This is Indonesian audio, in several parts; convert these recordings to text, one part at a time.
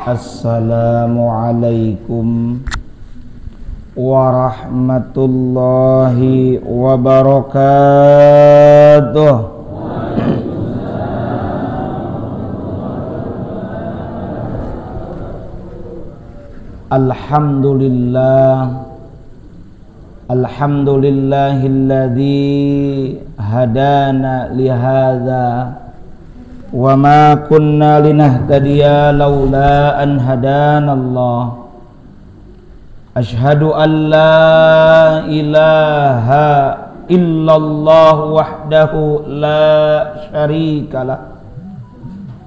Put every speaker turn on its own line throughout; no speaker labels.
Assalamualaikum warahmatullahi wabarakatuh. Alhamdulillahilladzi hadana lihadza wa ma kunna linahtadiya laula an hadanallah. Asyhadu an la ilaha illallah wahdahu la syarikalah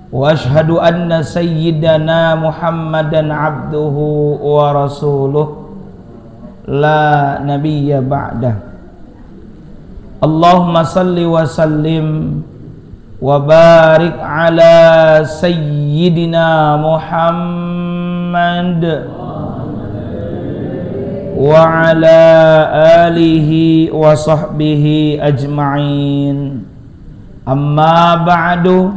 wa asyhadu anna sayyidana Muhammadan abduhu wa rasuluh la nabiyya ba'dah. Allahumma salli wa sallim wa barik ala sayyidina Muhammad wa ala alihi wa sahbihi ajma'in. Amma ba'du,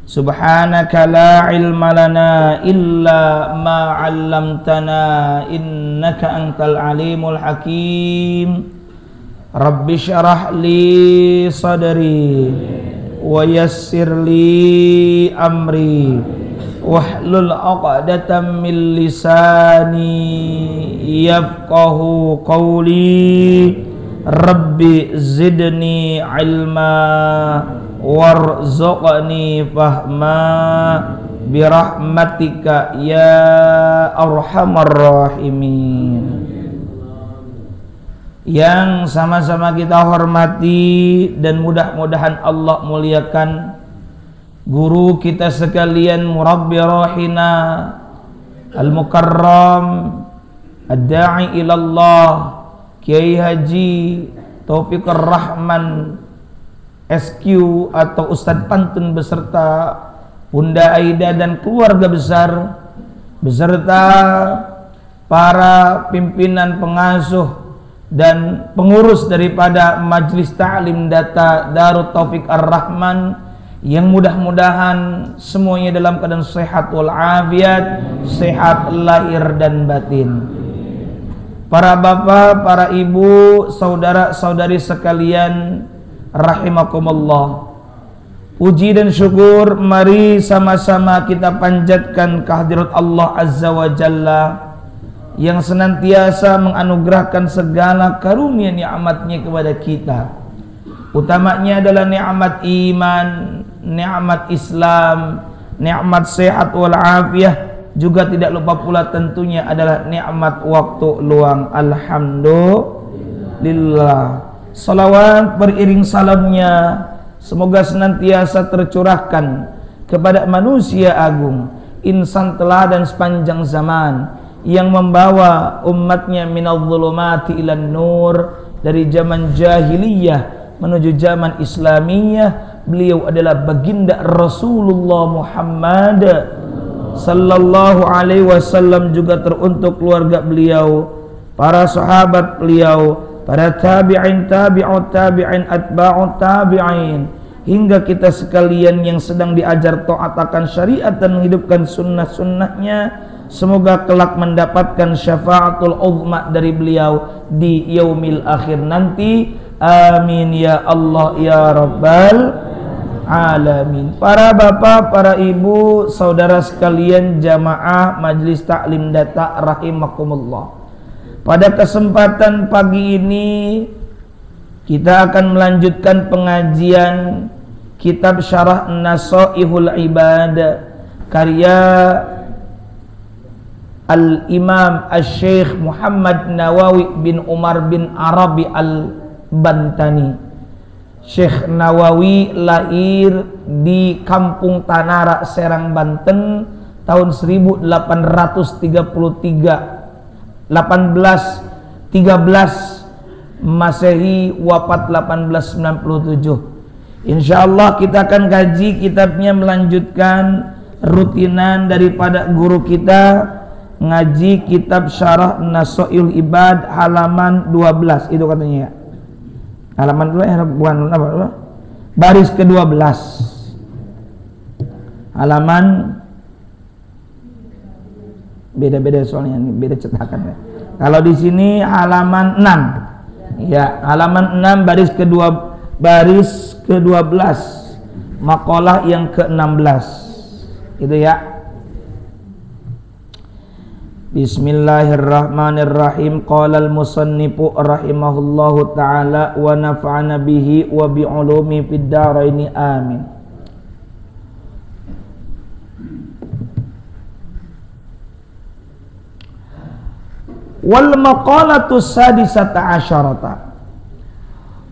subhanaka la ilma lana illa ma 'allamtana innaka antal alimul hakim. Rabbi syrah li sadri wa yassir li amri wahlul 'uqdatam min lisani yafqahu qawli. Rabbi zidni ilma warzuqni fahma birahmatika ya arhamar rahimin. Yang sama-sama kita hormati dan mudah-mudahan Allah muliakan guru kita sekalian, murabbi rohina al-mukarram ad-da'i ilallah Kiai Haji Taufikur Rahman SQ atau Ustadz Pantun beserta Bunda Aida dan keluarga besar beserta para pimpinan pengasuh dan pengurus daripada Majelis Ta'lim Data Darut Taufik Ar-Rahman, yang mudah-mudahan semuanya dalam keadaan sehat walafiat, sehat lahir dan batin. Para bapak, para ibu, saudara-saudari sekalian rahimakumullah, puji dan syukur mari sama-sama kita panjatkan kehadirat Allah Azza wa Jalla yang senantiasa menganugerahkan segala karunia nikmatnya kepada kita. Utamanya adalah nikmat iman, nikmat Islam, nikmat sehat walafiat, juga tidak lupa pula tentunya adalah nikmat waktu luang. Alhamdulillah. salawat beriring salamnya semoga senantiasa tercurahkan kepada manusia agung, insan teladan sepanjang zaman yang membawa umatnya minal zulumati ilan nur, dari zaman jahiliyah menuju zaman islamiyah. Beliau adalah baginda Rasulullah Muhammad sallallahu alaihi wasallam, juga teruntuk keluarga beliau, para sahabat beliau, para tabi'in, tabi'ut tabi'in, atba'ut tabi'in, hingga kita sekalian yang sedang diajar taat akan syariat dan menghidupkan sunnah-sunnahnya. Semoga kelak mendapatkan syafaatul uzma dari beliau di yaumil akhir nanti. Amin ya Allah ya Rabbal alamin. Para bapak, para ibu, saudara sekalian jamaah Majelis Taklim Data rahimakumullah. Pada kesempatan pagi ini kita akan melanjutkan pengajian kitab Syarah Nasaihul Ibad karya Al-Imam Al-Syekh Muhammad Nawawi bin Umar bin Arabi Al-Bantani. Syekh Nawawi lahir di Kampung Tanara, Serang, Banten tahun 1813 Masehi, wafat 1897. Insyaallah kita akan kaji kitabnya, melanjutkan rutinan daripada guru kita ngaji kitab Syarah Nasaihul Ibad halaman 12 itu katanya ya. Halaman dulu ya, bukan apa? Baris ke-12. Halaman beda-beda soalnya, ini beda cetakan ya. Kalau di sini halaman 6. Ya, halaman 6 baris ke-12. Makalah yang ke-16. Itu ya. Bismillahirrahmanirrahim. Qala al-musannifu rahimahullahu ta'ala wa nafa'ana bihi wa bi'ulumi fid dharaini amin. Wal maqalatu sadisata asyarata.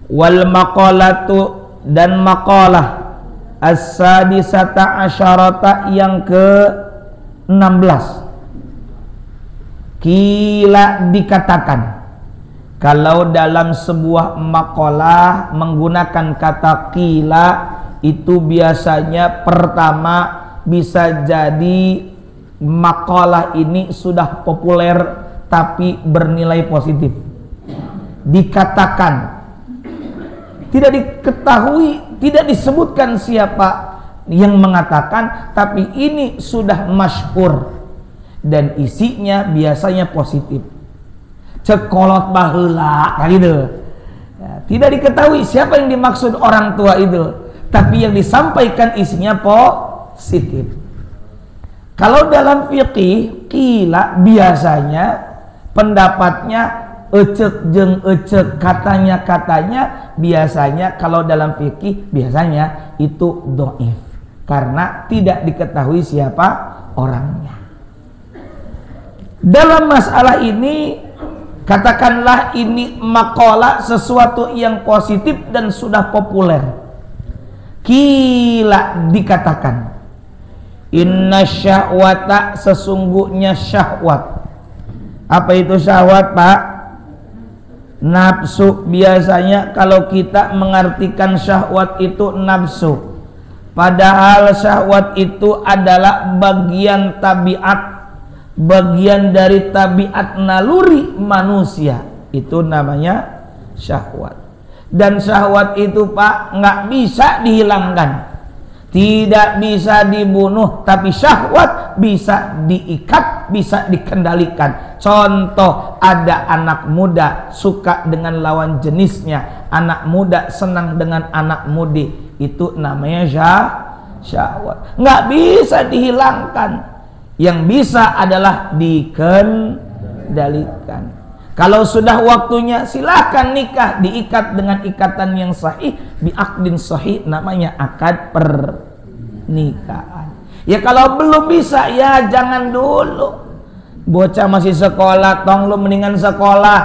Wal maqalatu, dan maqalah as-sadisata asyarata yang ke-16. Kila, dikatakan. Kalau dalam sebuah maqalah menggunakan kata kila, itu biasanya pertama bisa jadi maqalah ini sudah populer tapi bernilai positif. Dikatakan, tidak diketahui, tidak disebutkan siapa yang mengatakan, tapi ini sudah masyhur dan isinya biasanya positif. Cekolot baheula gitu. Ya, tidak diketahui siapa yang dimaksud orang tua itu, tapi yang disampaikan isinya positif. Kalau dalam fikih kila biasanya pendapatnya ecek jeng ecek, katanya biasanya kalau dalam fikih biasanya itu dhaif karena tidak diketahui siapa orangnya. Dalam masalah ini katakanlah ini maqalah, sesuatu yang positif dan sudah populer. Kila, dikatakan, inna syahwata, sesungguhnya syahwat. Apa itu syahwat, Pak? Nafsu. Biasanya kalau kita mengartikan syahwat itu nafsu, padahal syahwat itu adalah bagian tabiat, bagian dari tabiat naluri manusia. Itu namanya syahwat. Dan syahwat itu, Pak, nggak bisa dihilangkan, tidak bisa dibunuh, tapi syahwat bisa diikat, bisa dikendalikan. Contoh, ada anak muda suka dengan lawan jenisnya, anak muda senang dengan anak mudi, itu namanya syahwat. Nggak bisa dihilangkan. Yang bisa adalah dikendalikan. Kalau sudah waktunya silahkan nikah, diikat dengan ikatan yang sahih, biakdin sahih, namanya akad pernikahan. Ya kalau belum bisa, ya jangan dulu. Bocah masih sekolah, tong lu mendingan sekolah,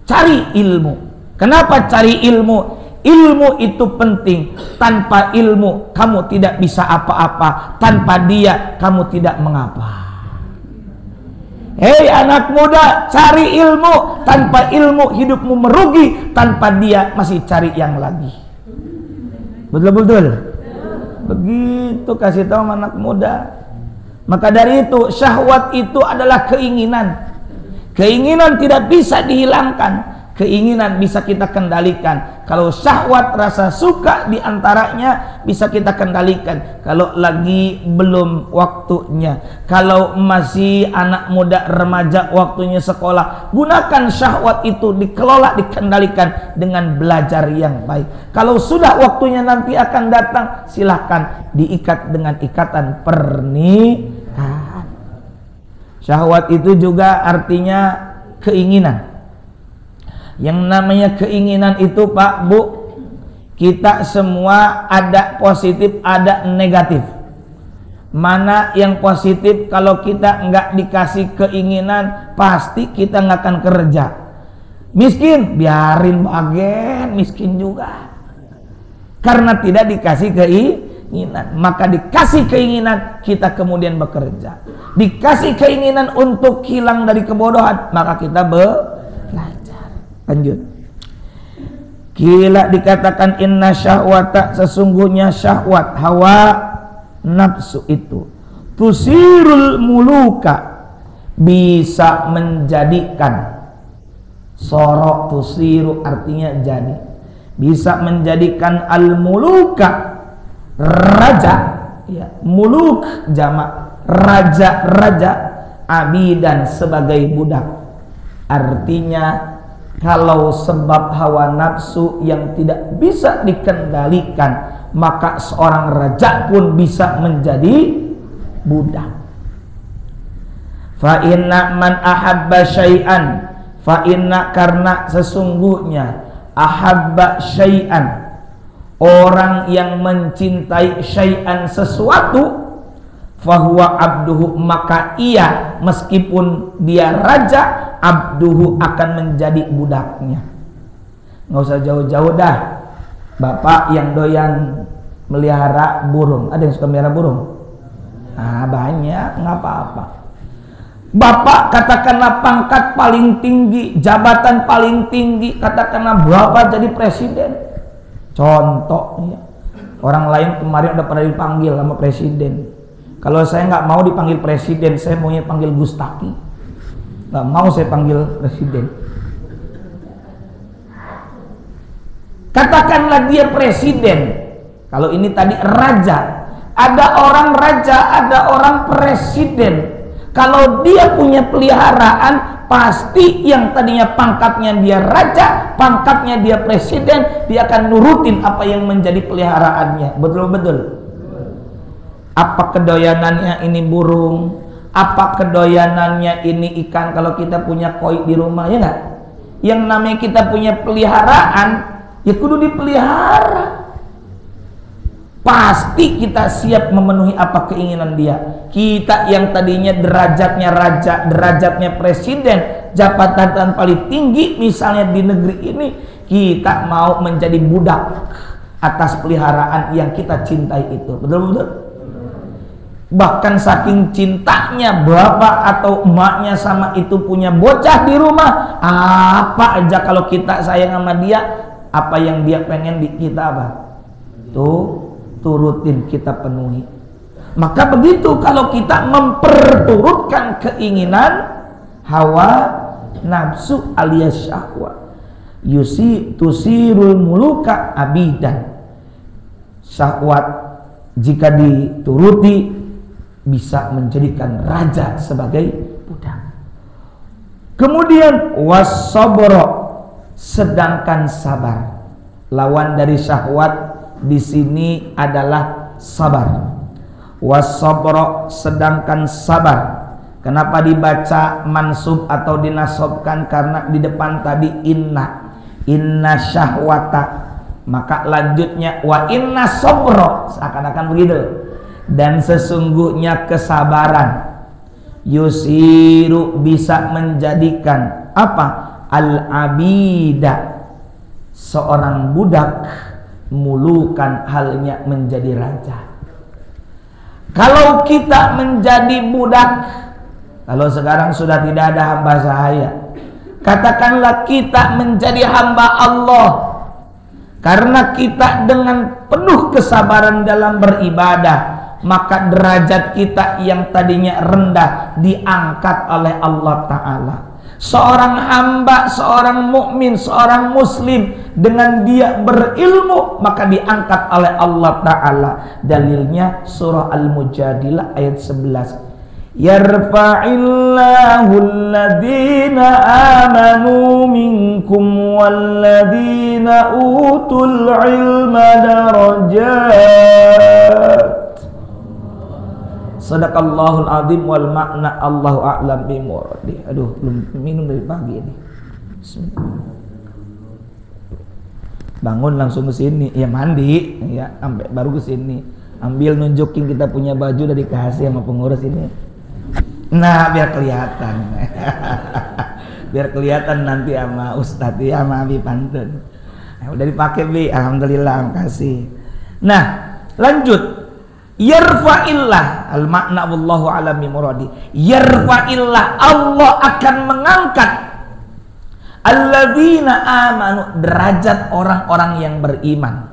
cari ilmu. Kenapa cari ilmu? Ilmu itu penting. Tanpa ilmu kamu tidak bisa apa-apa. Tanpa dia kamu tidak mengapa. Hei anak muda, cari ilmu. Tanpa ilmu hidupmu merugi. Tanpa dia masih cari yang lagi. Betul-betul. Begitu kasih tahu anak muda. Maka dari itu syahwat itu adalah keinginan. Keinginan tidak bisa dihilangkan. Keinginan bisa kita kendalikan. Kalau syahwat rasa suka diantaranya bisa kita kendalikan. Kalau lagi belum waktunya. Kalau masih anak muda remaja waktunya sekolah, gunakan syahwat itu dikelola, dikendalikan dengan belajar yang baik. Kalau sudah waktunya nanti akan datang, silahkan diikat dengan ikatan pernikahan. Syahwat itu juga artinya keinginan. Yang namanya keinginan itu Pak, Bu, kita semua ada positif, ada negatif. Mana yang positif? Kalau kita nggak dikasih keinginan, pasti kita nggak akan kerja. Miskin, biarin bagian miskin juga. Karena tidak dikasih keinginan. Maka dikasih keinginan, kita kemudian bekerja. Dikasih keinginan untuk hilang dari kebodohan, maka kita belajar. Lanjut. Kila dikatakan inna syahwata, sesungguhnya syahwat, hawa nafsu itu tusirul muluka, bisa menjadikan. Sorok tusiru artinya jadi, bisa menjadikan al muluka, raja, ya, muluk jamak, raja-raja, abidan sebagai budak. Artinya kalau sebab hawa nafsu yang tidak bisa dikendalikan, maka seorang raja pun bisa menjadi budak. Fa inna man ahabba syai'an, fa inna karena sesungguhnya ahabba syai'an, orang yang mencintai syai'an sesuatu, fahuwa abduhu, maka ia meskipun dia raja, abduhu akan menjadi budaknya. Nggak usah jauh-jauh dah. Bapak yang doyan melihara burung, ada yang suka melihara burung? Ah, banyak, nggak apa-apa. Bapak katakanlah pangkat paling tinggi, jabatan paling tinggi, katakanlah Bapak jadi presiden. Contohnya, orang lain kemarin udah pernah dipanggil sama presiden. Kalau saya nggak mau dipanggil presiden, saya maunya panggil Gustaki. Nggak mau saya panggil presiden. Katakanlah dia presiden. Kalau ini tadi raja, ada orang raja, ada orang presiden. Kalau dia punya peliharaan, pasti yang tadinya pangkatnya dia raja, pangkatnya dia presiden, dia akan nurutin apa yang menjadi peliharaannya. Betul-betul. Apa kedoyanannya ini burung? Apa kedoyanannya ini ikan? Kalau kita punya koi di rumah, ya nggak? Yang namanya kita punya peliharaan, ya kudu dipelihara. Pasti kita siap memenuhi apa keinginan dia. Kita yang tadinya derajatnya raja, derajatnya presiden, jabatan paling tinggi misalnya di negeri ini, kita mau menjadi budak atas peliharaan yang kita cintai itu. Betul-betul. Bahkan saking cintanya bapak atau emaknya sama itu punya bocah di rumah, apa aja kalau kita sayang sama dia, apa yang dia pengen di kita apa? Tuh turutin, kita penuhi. Maka begitu kalau kita memperturutkan keinginan hawa nafsu alias syahwat, tusirul muluka abidan. Syahwat jika dituruti bisa menjadikan raja sebagai budak. Kemudian wasabro, sedangkan sabar. Lawan dari syahwat di sini adalah sabar. Wasabro, sedangkan sabar. Kenapa dibaca mansub atau dinasobkan? Karena di depan tadi inna syahwata, maka lanjutnya wa inna sabro, seakan-akan begitu. Dan sesungguhnya kesabaran yusiru, bisa menjadikan apa? Al-abida, seorang budak mulukan halnya menjadi raja. Kalau kita menjadi budak, kalau sekarang sudah tidak ada hamba sahaya, katakanlah kita menjadi hamba Allah, karena kita dengan penuh kesabaran dalam beribadah, maka derajat kita yang tadinya rendah diangkat oleh Allah Ta'ala. Seorang hamba, seorang mukmin, seorang muslim, dengan dia berilmu maka diangkat oleh Allah Ta'ala. Dalilnya surah Al-Mujadilah ayat 11. Yarfa'illahu alladhina amanu minkum walladhina utul ilma darajat. Sadaqallahul azim wal makna Allahu a'lam bimuradi. Aduh, belum minum dari pagi ini. Bismillah. Bangun langsung ke sini, ya mandi, ya sampai baru ke sini. Ambil nunjukin kita punya baju dari kasih sama pengurus ini. Nah, biar kelihatan. Biar kelihatan nanti sama Ustadz ya, sama Abi Pantun. Nah, udah dipakai Bi, alhamdulillah, makasih. Nah, lanjut. Yarfa'illah, al-makna wallahu a'lam bimuradi. Yarfa'illah, Allah akan mengangkat alladzina amanu, derajat orang-orang yang beriman,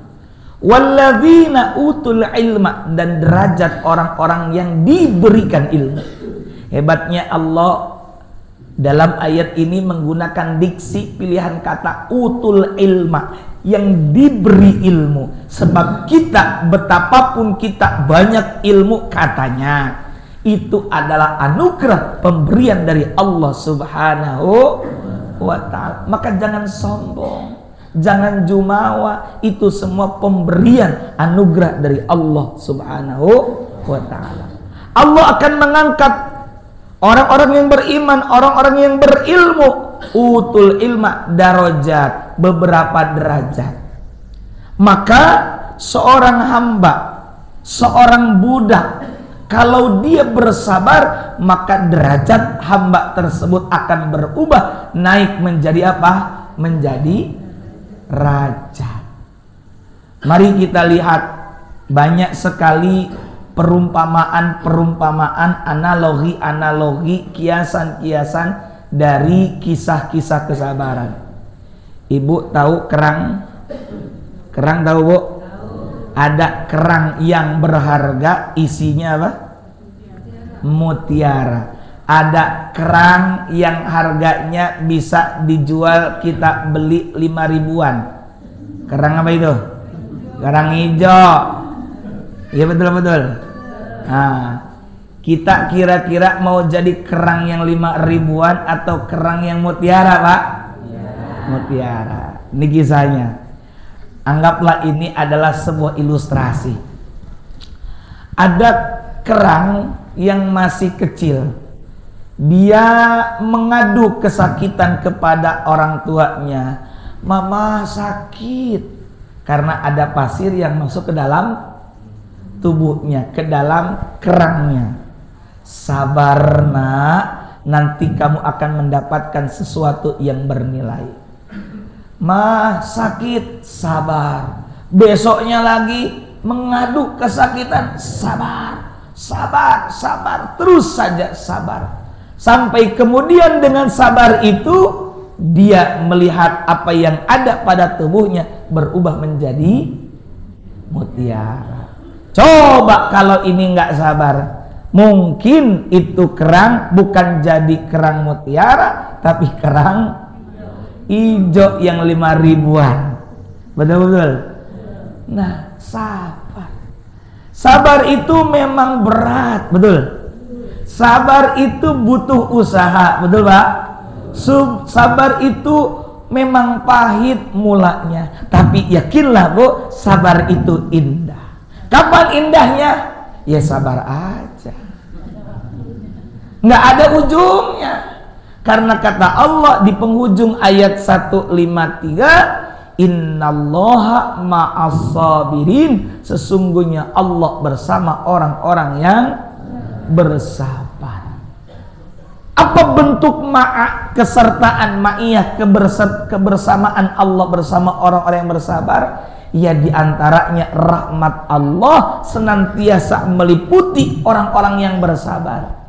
walladzina utul ilma, dan derajat orang-orang yang diberikan ilmu. Hebatnya Allah dalam ayat ini menggunakan diksi pilihan kata utul ilma, yang diberi ilmu. Sebab kita, betapapun kita banyak ilmu katanya, itu adalah anugerah pemberian dari Allah Subhanahu wa ta'ala. Maka jangan sombong, jangan jumawa, itu semua pemberian anugerah dari Allah Subhanahu wa ta'ala. Allah akan mengangkat orang-orang yang beriman, orang-orang yang berilmu, utul ilma darajat, beberapa derajat. Maka seorang hamba, seorang budak, kalau dia bersabar, maka derajat hamba tersebut akan berubah, naik menjadi apa? Menjadi raja. Mari kita lihat banyak sekali perumpamaan-perumpamaan, analogi-analogi, kiasan-kiasan dari kisah-kisah kesabaran. Ibu tahu kerang? Kerang tahu, Bu? Ada kerang yang berharga, isinya apa? Mutiara. Ada kerang yang harganya bisa dijual, kita beli 5 ribuan. Kerang apa itu? Kerang hijau. Iya, betul-betul. Nah, kita kira-kira mau jadi kerang yang 5 ribuan atau kerang yang mutiara, Pak? Mutiara. Ini kisahnya. Anggaplah ini adalah sebuah ilustrasi. Ada kerang yang masih kecil. Dia mengadu kesakitan kepada orang tuanya. Mama sakit. Karena ada pasir yang masuk ke dalam tubuhnya, ke dalam kerangnya. Sabar nak, nanti kamu akan mendapatkan sesuatu yang bernilai. Mah sakit, sabar. Besoknya lagi mengadu kesakitan, sabar, sabar, sabar, terus saja sabar. Sampai kemudian dengan sabar itu dia melihat apa yang ada pada tubuhnya berubah menjadi mutiara. Coba kalau ini nggak sabar, mungkin itu kerang bukan jadi kerang mutiara, tapi kerang hijau yang 5 ribuan. Betul-betul. Nah, sabar. Sabar itu memang berat, betul. Sabar itu butuh usaha, betul Pak? Sabar itu memang pahit mulanya, tapi yakinlah Bu, sabar itu indah. Kapan indahnya? Ya sabar aja. Nggak ada ujungnya. Karena kata Allah di penghujung ayat 153, innallaha ma'as-sabirin, sesungguhnya Allah bersama orang-orang yang bersabar. Apa bentuk ma'a, kesertaan, ma'iyah, kebersamaan Allah bersama orang-orang yang bersabar? Ya diantaranya rahmat Allah senantiasa meliputi orang-orang yang bersabar.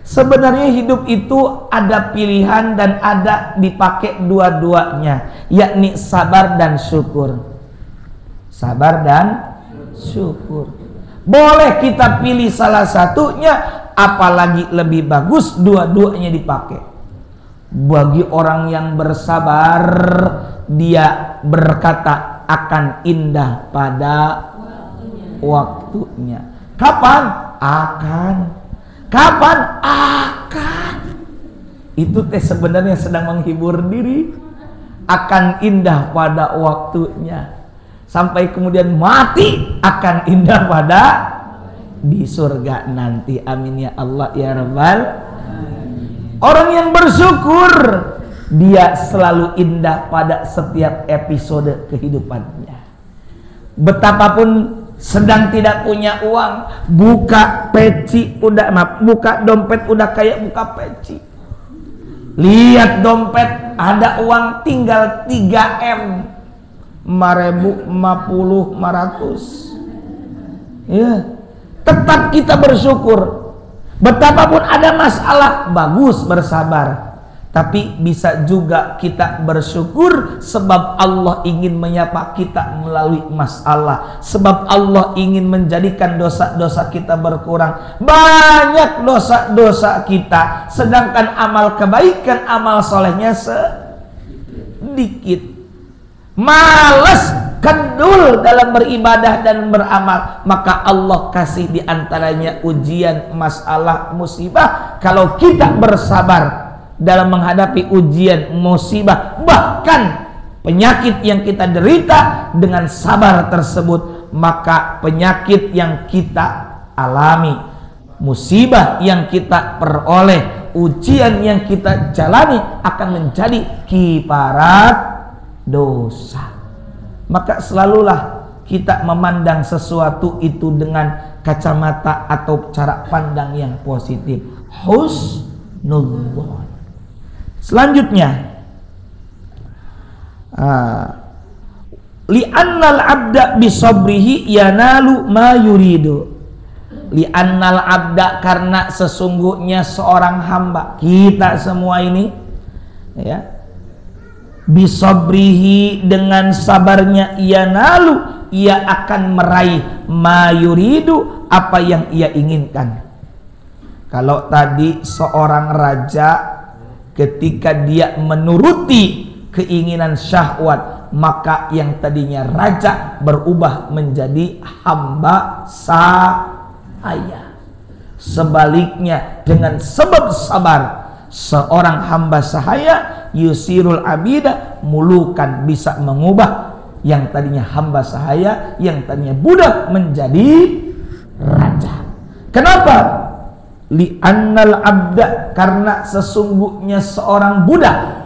Sebenarnya hidup itu ada pilihan dan ada dipakai dua-duanya, yakni sabar dan syukur. Sabar dan syukur. Boleh kita pilih salah satunya, apalagi lebih bagus dua-duanya dipakai. Bagi orang yang bersabar, dia berkata akan indah pada waktunya. Kapan? Akan. Kapan? Akan. Itu sebenarnya sedang menghibur diri. Akan indah pada waktunya. Sampai kemudian mati akan indah pada di surga nanti. Amin ya Allah ya Rabbal. Orang yang bersyukur, dia selalu indah pada setiap episode kehidupannya. Betapapun sedang tidak punya uang, buka peci udah, buka dompet udah kayak buka peci. Lihat dompet ada uang tinggal 3M, 5.000, 50, 500. Ya, tetap kita bersyukur. Betapapun ada masalah, bagus bersabar. Tapi bisa juga kita bersyukur sebab Allah ingin menyapa kita melalui masalah. Sebab Allah ingin menjadikan dosa-dosa kita berkurang. Banyak dosa-dosa kita, sedangkan amal kebaikan, amal solehnya sedikit. Malas, kendul dalam beribadah dan beramal, maka Allah kasih diantaranya ujian, masalah, musibah. Kalau kita bersabar dalam menghadapi ujian, musibah, bahkan penyakit yang kita derita, dengan sabar tersebut, maka penyakit yang kita alami, musibah yang kita peroleh, ujian yang kita jalani akan menjadi kiparat dosa. Maka selalulah kita memandang sesuatu itu dengan kacamata atau cara pandang yang positif. Husnudzon. Selanjutnya, li'annal abda bisabrihi yanalu ma yuridu. Li'annal abda, karena sesungguhnya seorang hamba, kita semua ini, ya, bisabrihi, dengan sabarnya, yanalu, ia akan meraih ma yuridu, apa yang ia inginkan. Kalau tadi seorang raja, ketika dia menuruti keinginan syahwat, maka yang tadinya raja berubah menjadi hamba sahaya. Sebaliknya, dengan sebab sabar, seorang hamba sahaya yusirul abida mulukan, bisa mengubah yang tadinya hamba sahaya, yang tadinya budak, menjadi raja. Kenapa? Li'annal abda, karena sesungguhnya seorang budak,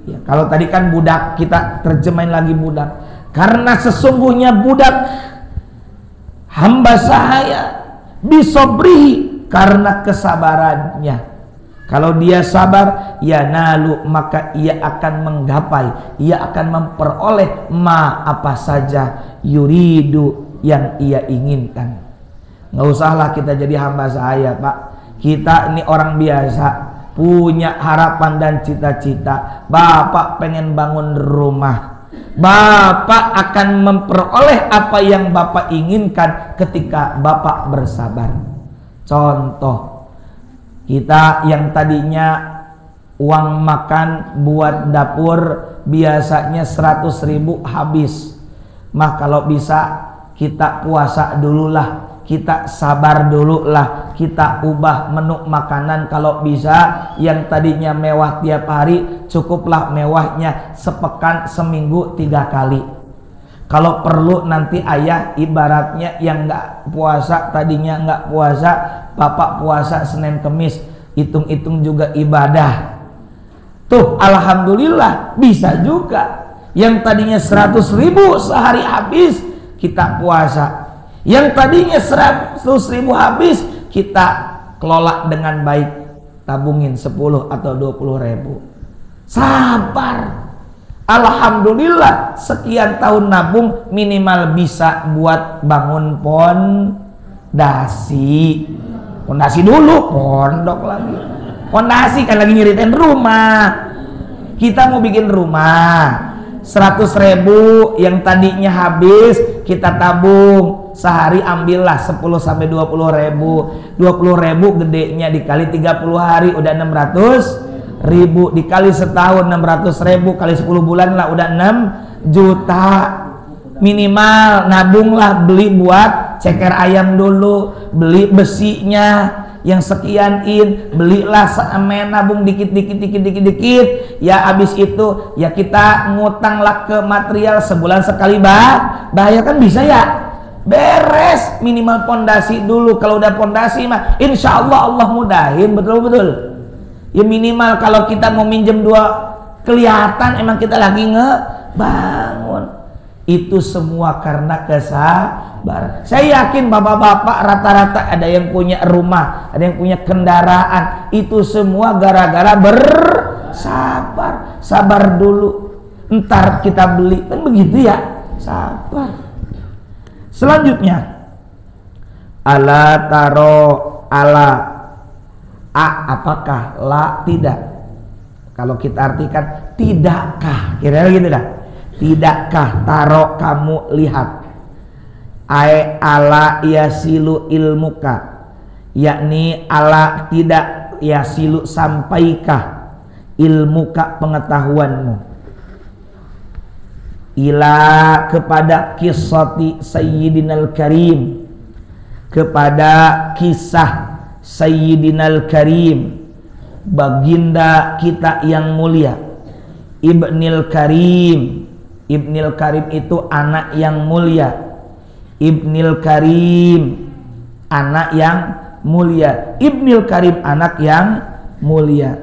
ya, kalau tadi kan budak, kita terjemahin lagi budak. Karena sesungguhnya budak, hamba sahaya, bisobrihi, karena kesabarannya. Kalau dia sabar, ya nalu, maka ia akan menggapai, ia akan memperoleh ma, apa saja, yuridu, yang ia inginkan. Nggak usahlah kita jadi hamba sahaya, Pak. Kita ini orang biasa, punya harapan dan cita-cita. Bapak pengen bangun rumah, Bapak akan memperoleh apa yang Bapak inginkan ketika Bapak bersabar. Contoh, kita yang tadinya uang makan buat dapur biasanya 100.000 habis. Mah kalau bisa kita puasa dululah, kita sabar dulu lah, kita ubah menu makanan. Kalau bisa, yang tadinya mewah tiap hari, cukuplah mewahnya sepekan, seminggu 3 kali. Kalau perlu nanti ayah ibaratnya yang nggak puasa, tadinya nggak puasa, bapak puasa Senin Kemis, hitung-hitung juga ibadah. Tuh alhamdulillah bisa juga. Yang tadinya 100.000 sehari habis, kita puasa. Yang tadinya 100.000 habis, kita kelola dengan baik. tabungin 10 atau 20 ribu. Sabar. Alhamdulillah sekian tahun nabung minimal bisa buat bangun pondasi. Pondasi dulu, pondok lagi. Pondasi kan lagi nyeritain rumah. Kita mau bikin rumah 100 ribu yang tadinya habis kita tabung sehari, ambillah 10 sampai 20 ribu. 20 ribu gedenya dikali 30 hari udah 600 ribu, dikali setahun 600 ribu kali 10 bulan lah udah 6 juta. Minimal nabunglah, beli buat ceker ayam dulu, beli besinya yang sekian belilah semen, nabung dikit ya. Habis itu ya kita ngutanglah ke material sebulan sekali bayar kan bisa ya. Beres, minimal pondasi dulu. Kalau udah pondasi mah insya Allah mudahin betul ya. Minimal kalau kita mau minjem 2 kelihatan emang kita lagi ngebangun. Itu semua karena kesabaran. Saya yakin bapak-bapak rata-rata ada yang punya rumah, ada yang punya kendaraan. Itu semua gara-gara bersabar. Sabar dulu, ntar kita beli. Kan begitu ya, sabar. Selanjutnya, ala taro ala apakah, la tidak. Kalau kita artikan tidakkah, kira-kira gitu dah. Tidakkah taro kamu lihat, ai ala yasilu ilmuka, yakni ala tidak yasilu sampaikah ilmuka pengetahuanmu, ila kepada kisati sayyidinal karim, kepada kisah sayyidinal karim, baginda kita yang mulia, ibnil karim. Ibnil Karim itu anak yang mulia. Ibnil Karim anak yang mulia. Ibnil Karim anak yang mulia.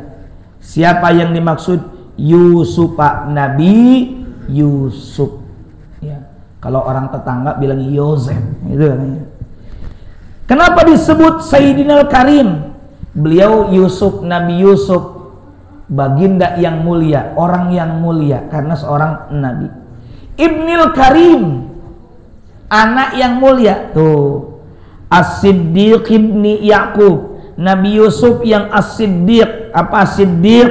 Siapa yang dimaksud? Yusuf, Pak Nabi Yusuf ya. Kalau orang tetangga bilang Yosef itu katanya. Kenapa disebut Sayyidinal Karim? Beliau Yusuf, Nabi Yusuf, baginda yang mulia, orang yang mulia karena seorang nabi. Ibnil Karim anak yang mulia tuh. As-Siddiq ibni Yaqub, Nabi Yusuf yang As-Siddiq. Apa Siddiq?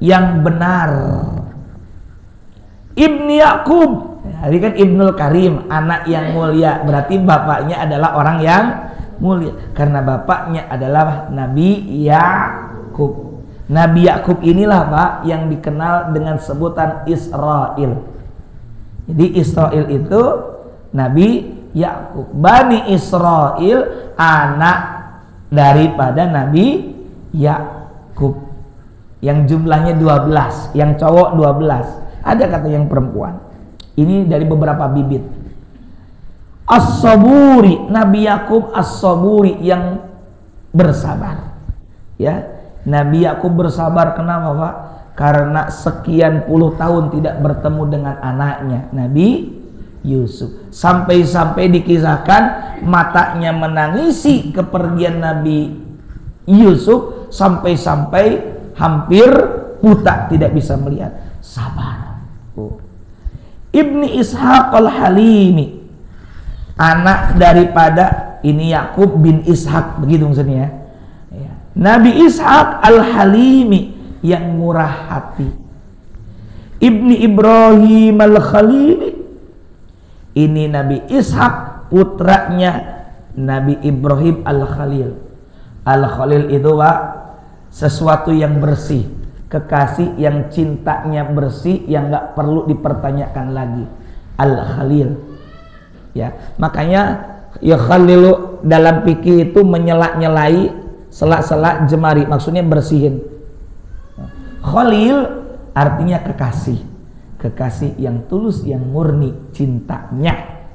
Yang benar. Ibni Yaqub, jadi kan Ibnul Karim anak yang mulia, berarti bapaknya adalah orang yang mulia karena bapaknya adalah Nabi Yaqub. Nabi Yakub inilah Pak yang dikenal dengan sebutan Israel. Jadi Israel itu Nabi Yakub. Bani Israel anak daripada Nabi Yakub. Yang jumlahnya 12, yang cowok 12. Ada kata yang perempuan. Ini dari beberapa bibit. As-Saburi, Nabi Yakub As-Saburi yang bersabar. Ya. Nabi Yakub bersabar kenapa Pak? Karena sekian puluh tahun tidak bertemu dengan anaknya Nabi Yusuf. Sampai-sampai dikisahkan matanya menangisi kepergian Nabi Yusuf, sampai-sampai hampir buta tidak bisa melihat. Sabar. Ibni Ishaq al-Halimi, anak daripada ini Yakub bin Ishaq, begitu maksudnya ya. Nabi Ishaq al-Halimi yang murah hati. Ibni Ibrahim al-Khalili, ini Nabi Ishaq putranya Nabi Ibrahim al-Khalil. Al-Khalil itu Pak, sesuatu yang bersih, kekasih yang cintanya bersih, yang nggak perlu dipertanyakan lagi. Al-Khalil ya, makanya ya Khalilu dalam fikih itu menyela-nyelai sela-sela jemari, maksudnya bersihin. Khalil artinya kekasih, kekasih yang tulus, yang murni cintanya,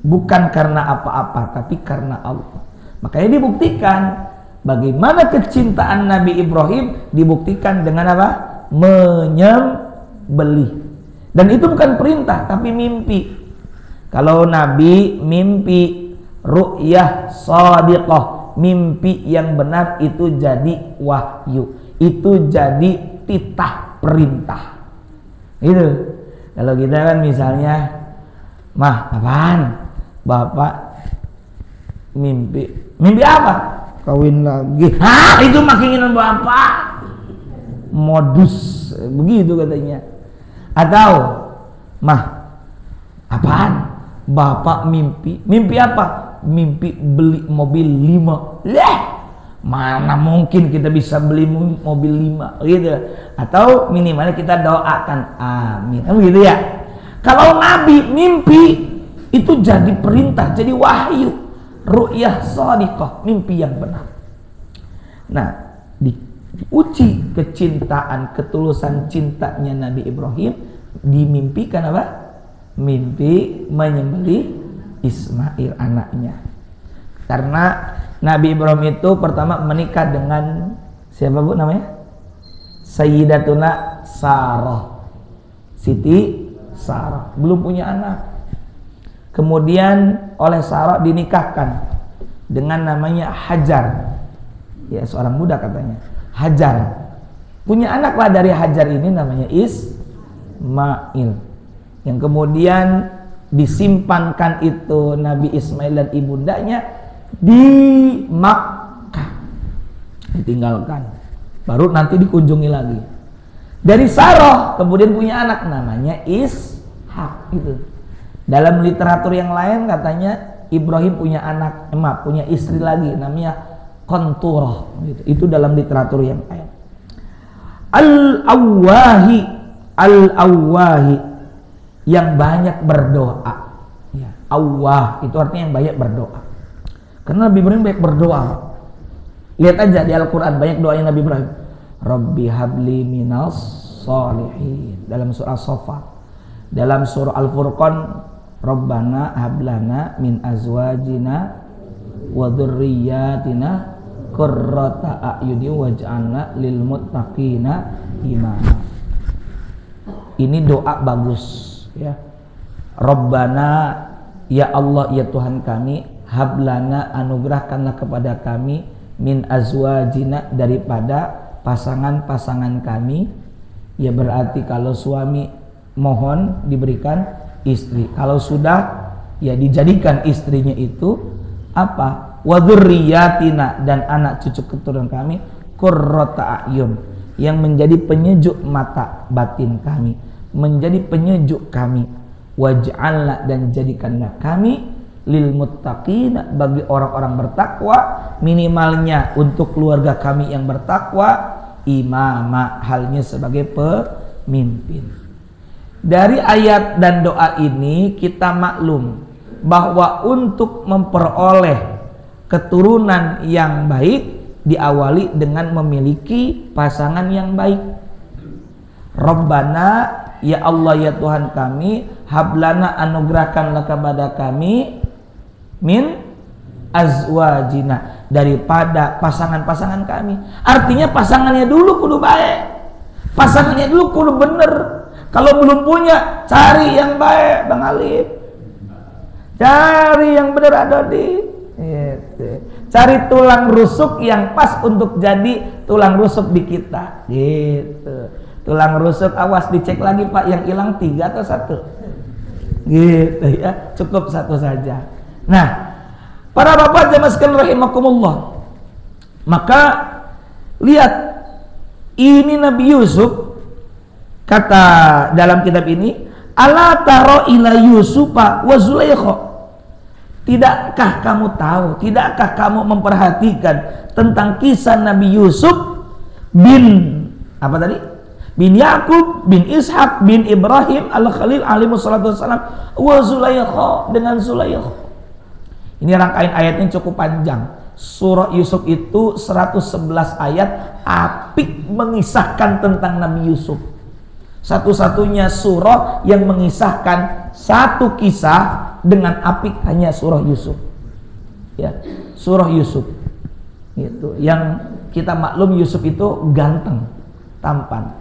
bukan karena apa-apa tapi karena Allah. Makanya dibuktikan bagaimana kecintaan Nabi Ibrahim, dibuktikan dengan apa? Menyembelih. Dan itu bukan perintah tapi mimpi. Kalau Nabi mimpi ru'yah shadiqah, mimpi yang benar itu jadi wahyu, itu jadi titah perintah. Itu kalau kita kan misalnya, mah apaan? Bapak mimpi apa? Kawin lagi. Hah, itu mah keinginan bapak. Modus begitu katanya. Atau mah apaan? Bapak mimpi apa? Mimpi beli mobil 5. Mana mungkin kita bisa beli mobil 5 gitu. Atau minimalnya kita doakan amin, begitu ya. Kalau Nabi mimpi itu jadi perintah, jadi wahyu, ru'yah shadiqah, mimpi yang benar. Nah, diuji kecintaan, ketulusan cintanya Nabi Ibrahim, dimimpikan apa? Mimpi menyembelih Ismail anaknya. Karena Nabi Ibrahim itu pertama menikah dengan siapa bu namanya? Sayyidatuna Sarah, Siti Sarah, belum punya anak. Kemudian oleh Sarah dinikahkan dengan namanya Hajar, ya seorang muda katanya, Hajar. Punya anaklah dari Hajar ini namanya Ismail, yang kemudian disimpankan itu Nabi Ismail dan ibundanya di Makkah, ditinggalkan, baru nanti dikunjungi lagi. Dari Sarah kemudian punya anak namanya Ishak. Itu dalam literatur yang lain katanya Ibrahim punya anak, punya istri lagi namanya Qanturah. Itu dalam literatur yang lain. Al-Awwahi, yang banyak berdoa. Ya, Awwah itu artinya yang banyak berdoa. Karena Nabi Ibrahim banyak berdoa. Lihat aja di Al-Quran banyak doanya Nabi Ibrahim. Rabbi habli minas sholihin, dalam surah As-Saffat. Dalam surah Al-Furqan, Rabbana hablana min azwajina wa dzurriyyatina qurrata a'yuni waj'alna lil muttaqina imama. Ini doa bagus ya. Rabbana, ya Allah ya Tuhan kami, hablana, anugerahkanlah kepada kami, min azwajina, daripada pasangan-pasangan kami. Ya berarti kalau suami mohon diberikan istri, kalau sudah ya dijadikan istrinya itu apa? Wa dzurriyyatina, dan anak cucu keturunan kami, qurrata a'yun, yang menjadi penyejuk mata batin kami, menjadi penyejuk kami. Waj'alna, dan jadikanlah kami, lil muttaqina, bagi orang-orang bertakwa, minimalnya untuk keluarga kami yang bertakwa, imama, halnya sebagai pemimpin. Dari ayat dan doa ini kita maklum bahwa untuk memperoleh keturunan yang baik diawali dengan memiliki pasangan yang baik. Rabbana, ya Allah ya Tuhan kami, hablana, anugerahkanlah kepada kami, min azwajina, daripada pasangan-pasangan kami. Artinya pasangannya dulu kudu baik, pasangannya dulu kudu bener. Kalau belum punya, cari yang baik Bang Alif, cari yang bener Adodi, cari tulang rusuk yang pas untuk jadi tulang rusuk di kita gitu. Tulang rusuk awas dicek lagi Pak, yang hilang 3 atau 1 gitu ya, cukup 1 saja. Nah, para bapak jamaah sekalian rahimakumullah, maka lihat ini Nabi Yusuf, kata dalam kitab ini, ala taro ila Yusufa wa Zulaikha, tidakkah kamu tahu, tidakkah kamu memperhatikan tentang kisah Nabi Yusuf bin apa tadi? Bin Yakub, bin Ishak, bin Ibrahim al-Khalil alaihi wassalatu wassalam, wa Zulaikha, dengan Zulaikha. Ini rangkaian ayatnya cukup panjang. Surah Yusuf itu 111 ayat, apik mengisahkan tentang Nabi Yusuf. Satu-satunya surah yang mengisahkan satu kisah dengan apik hanya surah Yusuf. Ya, surah Yusuf. Itu yang kita maklum Yusuf itu ganteng, tampan.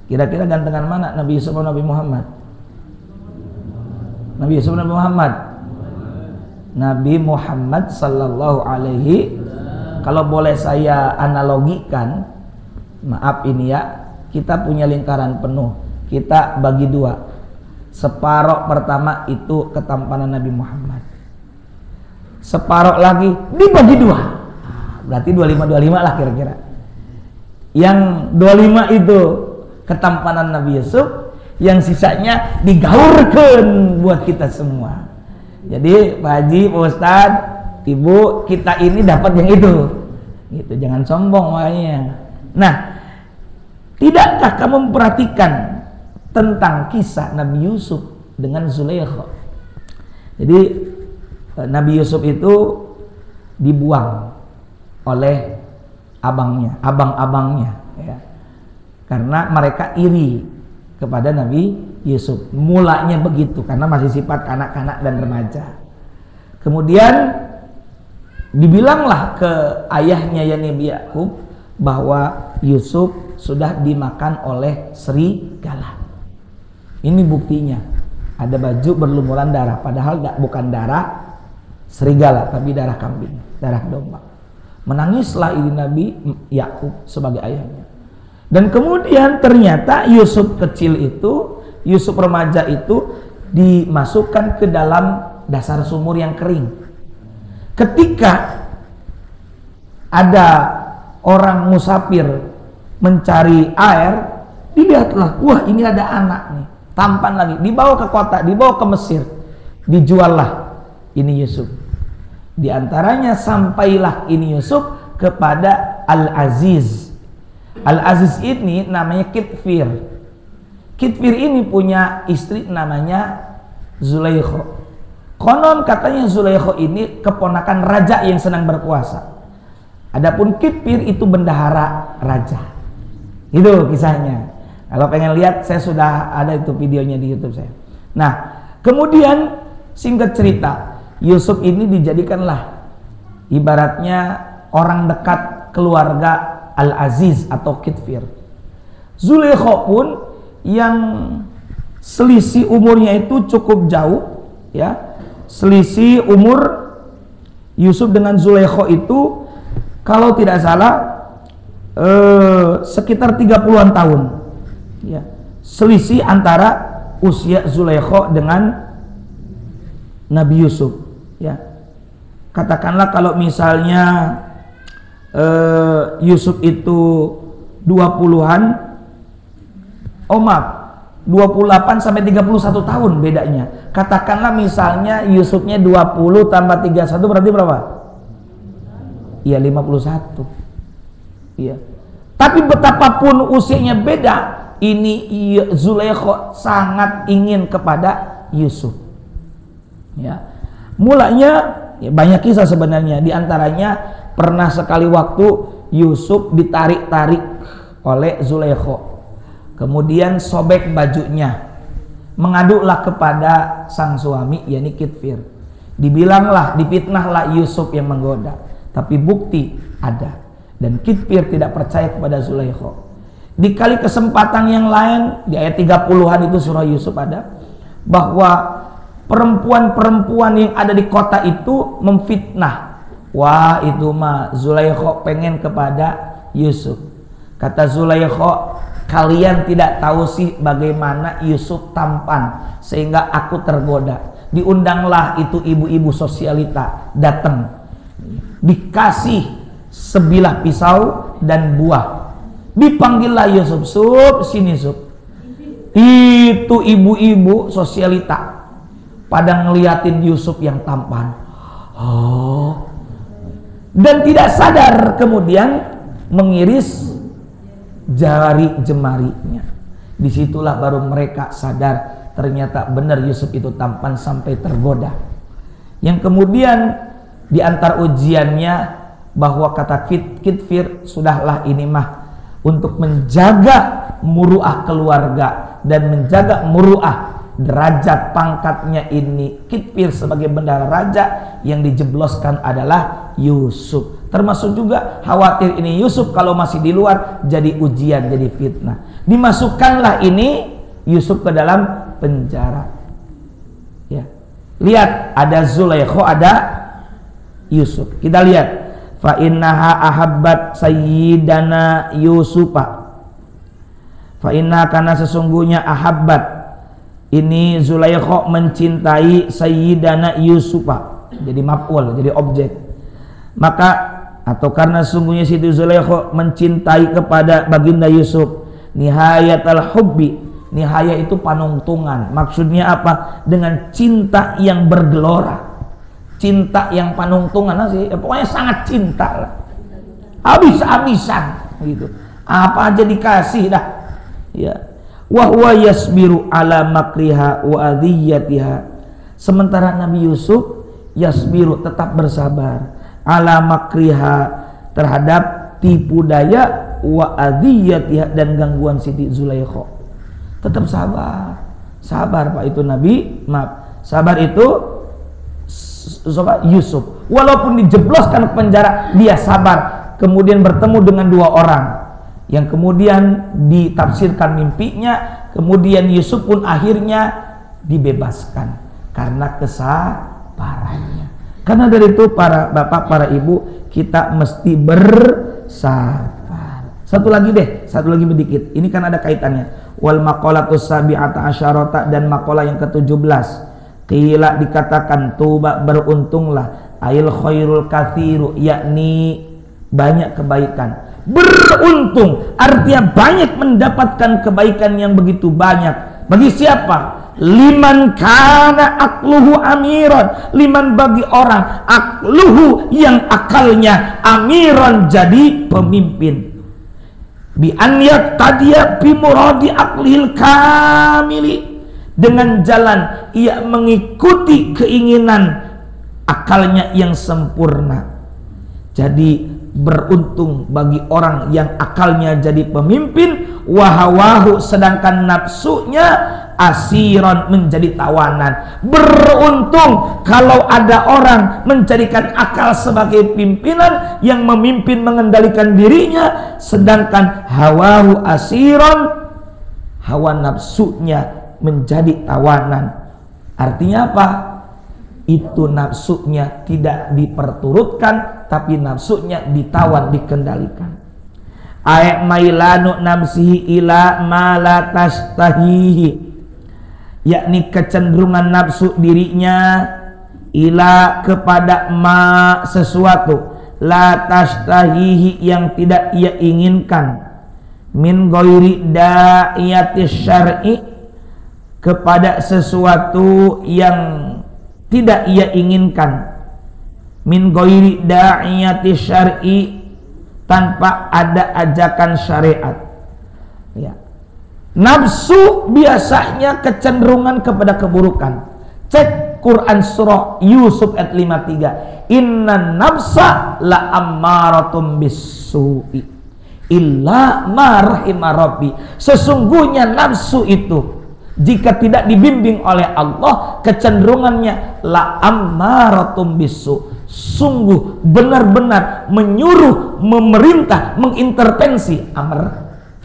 Kira-kira gantengan mana Nabi Yusuf atau Nabi Muhammad? Nabi Yusuf Nabi Muhammad? Nabi Muhammad sallallahu alaihi kalau boleh saya analogikan, maaf ini ya, kita punya lingkaran penuh, kita bagi dua. Separuh pertama itu ketampanan Nabi Muhammad, separuh lagi dibagi dua, berarti 25-25 lah kira-kira. Yang 25 itu ketampanan Nabi Yusuf, yang sisanya digaurkan buat kita semua. Jadi Pak Haji, Pak Ustadz, Ibu, kita ini dapat yang itu gitu, jangan sombong makanya. Nah, tidakkah kamu memperhatikan tentang kisah Nabi Yusuf dengan Zulaikha? Jadi Nabi Yusuf itu dibuang oleh abang-abangnya ya, karena mereka iri kepada Nabi Yusuf. Mulanya begitu karena masih sifat kanak-kanak dan remaja. Kemudian dibilanglah ke ayahnya Nabi Yakub bahwa Yusuf sudah dimakan oleh serigala. Ini buktinya, ada baju berlumuran darah, padahal bukan darah serigala tapi darah kambing, darah domba. Menangislah ini Nabi Yakub sebagai ayahnya. Dan kemudian ternyata Yusuf kecil itu, Yusuf remaja itu dimasukkan ke dalam dasar sumur yang kering. Ketika ada orang musafir mencari air, dilihatlah, wah ini ada anak nih, tampan lagi, dibawa ke kota, dibawa ke Mesir, dijuallah ini Yusuf. Di antaranya sampailah ini Yusuf kepada Al-Aziz. Al-Aziz ini namanya Kitfir. Kitfir ini punya istri namanya Zulaikha. Konon katanya Zulaikha ini keponakan raja yang sedang berkuasa. Adapun Kitfir itu bendahara raja. Itu kisahnya. Kalau pengen lihat, saya sudah ada itu videonya di YouTube saya. Nah, kemudian singkat cerita, Yusuf ini dijadikanlah ibaratnya orang dekat keluarga Al-Aziz atau Kitfir. Zulaikha pun yang selisih umurnya itu cukup jauh ya. Selisih umur Yusuf dengan Zulaikha itu kalau tidak salah sekitar 30-an tahun ya. Selisih antara usia Zulaikha dengan Nabi Yusuf ya. Katakanlah kalau misalnya Yusuf itu 20-an, 28 sampai 31 tahun bedanya. Katakanlah misalnya Yusufnya 20 tambah 31 berarti berapa? Iya 51. Iya. Tapi betapapun usianya beda, ini Zulaikha sangat ingin kepada Yusuf. Ya. Mulanya ya, banyak kisah sebenarnya. Di antaranya pernah sekali waktu Yusuf ditarik-tarik oleh Zulaikha, kemudian sobek bajunya, mengadulah kepada sang suami yakni Kitfir. Dibilanglah, dipitnahlah Yusuf yang menggoda, tapi bukti ada dan Kitfir tidak percaya kepada Zulaikha. Di kali kesempatan yang lain di ayat 30-an itu surah Yusuf ada bahwa perempuan-perempuan yang ada di kota itu memfitnah. Wah, itu mah Zulaikha pengen kepada Yusuf. Kata Zulaikha, kalian tidak tahu sih bagaimana Yusuf tampan sehingga aku tergoda. Diundanglah itu ibu-ibu sosialita datang, dikasih sebilah pisau dan buah, dipanggillah Yusuf, sup sini sup. Itu ibu-ibu sosialita pada ngeliatin Yusuf yang tampan, dan tidak sadar kemudian mengiris jari jemarinya. Disitulah baru mereka sadar ternyata benar Yusuf itu tampan sampai tergoda. Yang kemudian diantar ujiannya bahwa kata Kitfir, sudahlah ini mah untuk menjaga muruah keluarga dan menjaga muruah derajat pangkatnya ini Kitfir sebagai bendahara raja, yang dijebloskan adalah Yusuf. Termasuk juga khawatir ini Yusuf kalau masih di luar jadi ujian, jadi fitnah. Dimasukkanlah ini Yusuf ke dalam penjara. Ya. Lihat, ada Zulaikha, ada Yusuf. Kita lihat fa innaha ahabbat sayyidana Yusufa. Fa inna, karena sesungguhnya ahabbat, ini Zulaikha mencintai sayyidana Yusufa, jadi maf'ul, jadi objek. Maka atau karena sesungguhnya Siti Zulaikha mencintai kepada baginda Yusuf, nihayatal hubbi, nihaya itu panungtungan. Maksudnya apa? Dengan cinta yang bergelora, cinta yang panungtungan sih, pokoknya sangat cinta lah, habis-habisan gitu, apa aja dikasih dah ya. Wa huwa yasbiru ala makriha wa adhiyatiha, sementara Nabi Yusuf yasbiru, tetap bersabar, ala makriha, terhadap tipu daya, wa adhiyatiha, dan gangguan Siti Zulaikha. Tetap sabar, sabar Pak, itu Nabi, maaf, sabar itu Yusuf, walaupun dijebloskan ke penjara dia sabar, kemudian bertemu dengan dua orang yang kemudian ditafsirkan mimpinya, kemudian Yusuf pun akhirnya dibebaskan karena kesabarannya. Karena dari itu para bapak, para ibu, kita mesti bersabar. Satu lagi sedikit, ini kan ada kaitannya. Wal maqalatus sabi'ata asyarata, dan maqalah yang ke-17. Qila, dikatakan, tuba, beruntunglah, ail khairul kathiru, yakni banyak kebaikan. Beruntung artinya banyak mendapatkan kebaikan yang begitu banyak. Bagi siapa? Liman kana akluhu amiron, liman, bagi orang akluhu yang akalnya amiron, jadi pemimpin. Bi an yaqtadiya bi muradi aklihil kamili, dengan jalan ia mengikuti keinginan akalnya yang sempurna. Jadi beruntung bagi orang yang akalnya jadi pemimpin, wahawahu, sedangkan nafsunya asiron, menjadi tawanan. Beruntung kalau ada orang menjadikan akal sebagai pimpinan yang memimpin, mengendalikan dirinya, sedangkan hawahu asiron, hawa nafsunya menjadi tawanan. Artinya apa? Itu nafsunya tidak diperturutkan, tapi nafsunya ditawan, dikendalikan. Ayat mailanu nafsihi ila ma la tastahihi, yakni kecenderungan nafsu dirinya ila, kepada ma, sesuatu, la tastahihi, yang tidak ia inginkan, min ghairi da'iyatis syar'i, kepada sesuatu yang tidak ia inginkan, min ghairi da'iyati syar'i, tanpa ada ajakan syariat ya. Nafsu biasanya kecenderungan kepada keburukan. Cek Quran surah Yusuf ayat 53, inna nafsa la ammaratum bisu'i illa ma rahima rabbi, sesungguhnya nafsu itu jika tidak dibimbing oleh Allah, kecenderungannya la ammaratum bisu, sungguh benar-benar menyuruh, memerintah, mengintervensi. Amr,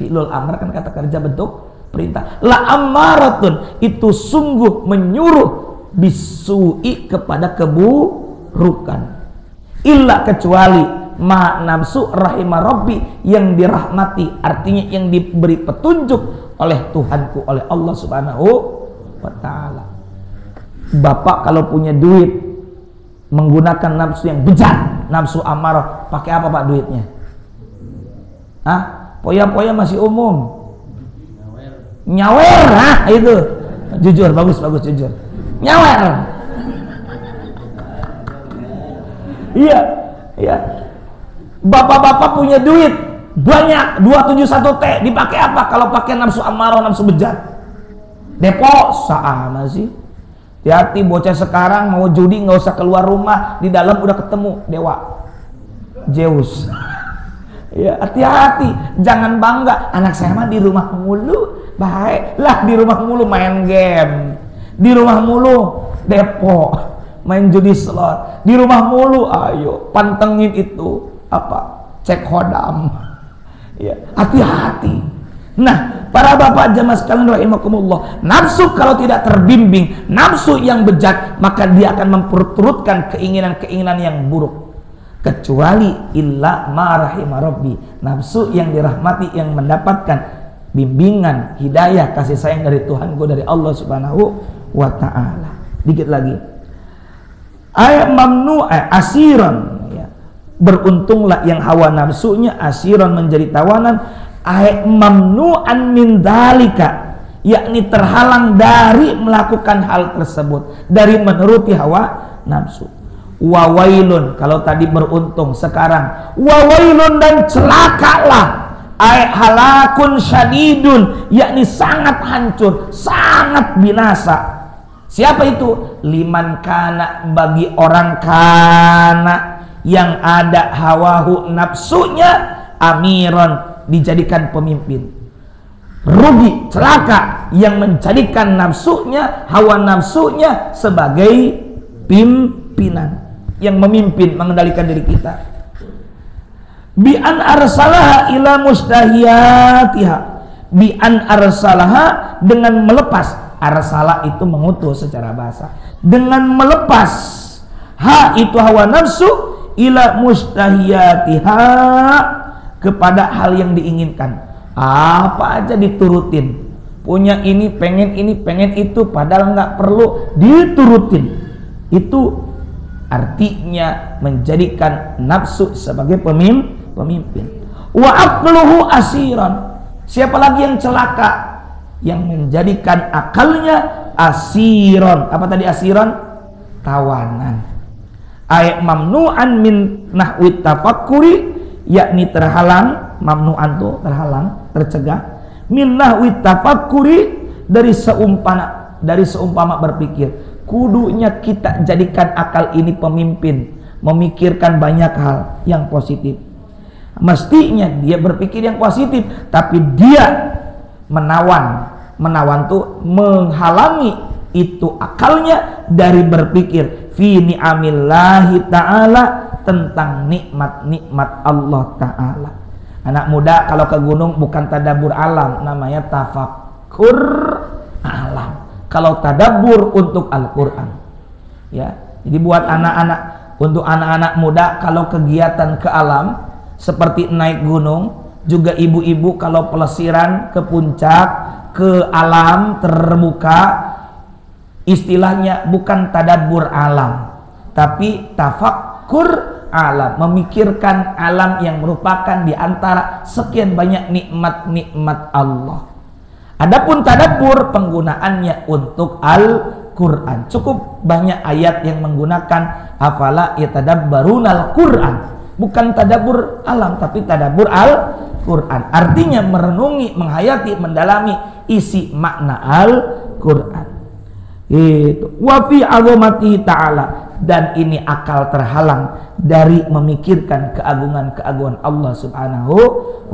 fi'lul amr kan kata kerja bentuk perintah. La ammaratun, itu sungguh menyuruh, bisu'i, kepada keburukan. Illa, kecuali, ma nafsu rahimah rabbi, yang dirahmati, artinya yang diberi petunjuk oleh Tuhanku, oleh Allah Subhanahu wa ta'ala. Bapak kalau punya duit menggunakan nafsu yang bejat, nafsu amarah, pakai apa Pak duitnya? Poya-poya masih umum, nyawer, itu jujur, bagus jujur, nyawer. Iya. Bapak-bapak punya duit banyak, 271T, dipakai apa? Kalau pakai nafsu amarah, nafsu bejat, depo sama sih. Hati-hati bocah sekarang mau judi nggak usah keluar rumah, di dalam udah ketemu dewa Zeus. Ya, hati-hati, jangan bangga anak saya mah di rumah mulu, baik lah, di rumah mulu main game, di rumah mulu depo, main judi slot, di rumah mulu, ayo pantengin itu apa, cek hodam. Ya, hati-hati. Nah, para bapak jamaah sekalian rahimakumullah, nafsu kalau tidak terbimbing, nafsu yang bejat, maka dia akan memperturutkan keinginan-keinginan yang buruk. kecuali illa ma rahima rabbi, nafsu yang dirahmati yang mendapatkan bimbingan, hidayah, kasih sayang dari Tuhanku, dari Allah Subhanahu wa taala. Dikit lagi. Ayat asiran, ya. Beruntunglah yang hawa nafsunya asiran menjadi tawanan, ayat mamnu'an min dalika, yakni terhalang dari melakukan hal tersebut, dari menuruti hawa nafsu. Wawailun, kalau tadi beruntung, sekarang wawailun, dan celakalah, ay halakun syadidun, yakni sangat hancur, sangat binasa. Siapa itu? Liman kana, bagi orang kana yang ada hawahu nafsunya amiron, dijadikan pemimpin. Rugi, celaka yang menjadikan nafsunya, hawa nafsunya sebagai pimpinan, yang memimpin, mengendalikan diri kita. Bi an arsalaha ila mustahiyatiha, bi an arsalaha, dengan melepas. Arsala itu mengutus secara bahasa, dengan melepas ha itu hawa nafsu ila mustahiyatiha, kepada hal yang diinginkan. Apa aja diturutin, punya ini, pengen itu, padahal nggak perlu diturutin. Itu artinya menjadikan nafsu sebagai pemimpin. Wa aqluhu asiran, siapa lagi yang celaka? Yang menjadikan akalnya asiran. Apa tadi asiran? Tawanan. Ayat mamnu'an min nahwi tafakkuri, yakni terhalang, mamnu'an tuh terhalang, tercegah, min nahwi tafakkuri, dari seumpama berpikir. Kudunya kita jadikan akal ini pemimpin, memikirkan banyak hal yang positif. Mestinya dia berpikir yang positif, tapi dia menawan tuh menghalangi itu akalnya dari berpikir fi ni'amillahi ta'ala, tentang nikmat-nikmat Allah ta'ala. Anak muda kalau ke gunung bukan tadabbur alam, namanya tafakkur alam. Kalau tadabbur untuk Al-Qur'an, ya. Jadi buat anak-anak, untuk anak-anak muda kalau kegiatan ke alam seperti naik gunung, juga ibu-ibu kalau pelesiran ke puncak, ke alam terbuka, istilahnya bukan tadabbur alam, tapi tafakkur alam, memikirkan alam yang merupakan di antara sekian banyak nikmat-nikmat Allah. Adapun tadabbur penggunaannya untuk Al-Qur'an. Cukup banyak ayat yang menggunakan afala yatadabbarunal Qur'an. Bukan tadabbur alam, tapi tadabbur Al-Qur'an. Artinya merenungi, menghayati, mendalami isi makna Al-Qur'an. Itu wa fi azamati ta'ala, dan ini akal terhalang dari memikirkan keagungan-keagungan Allah Subhanahu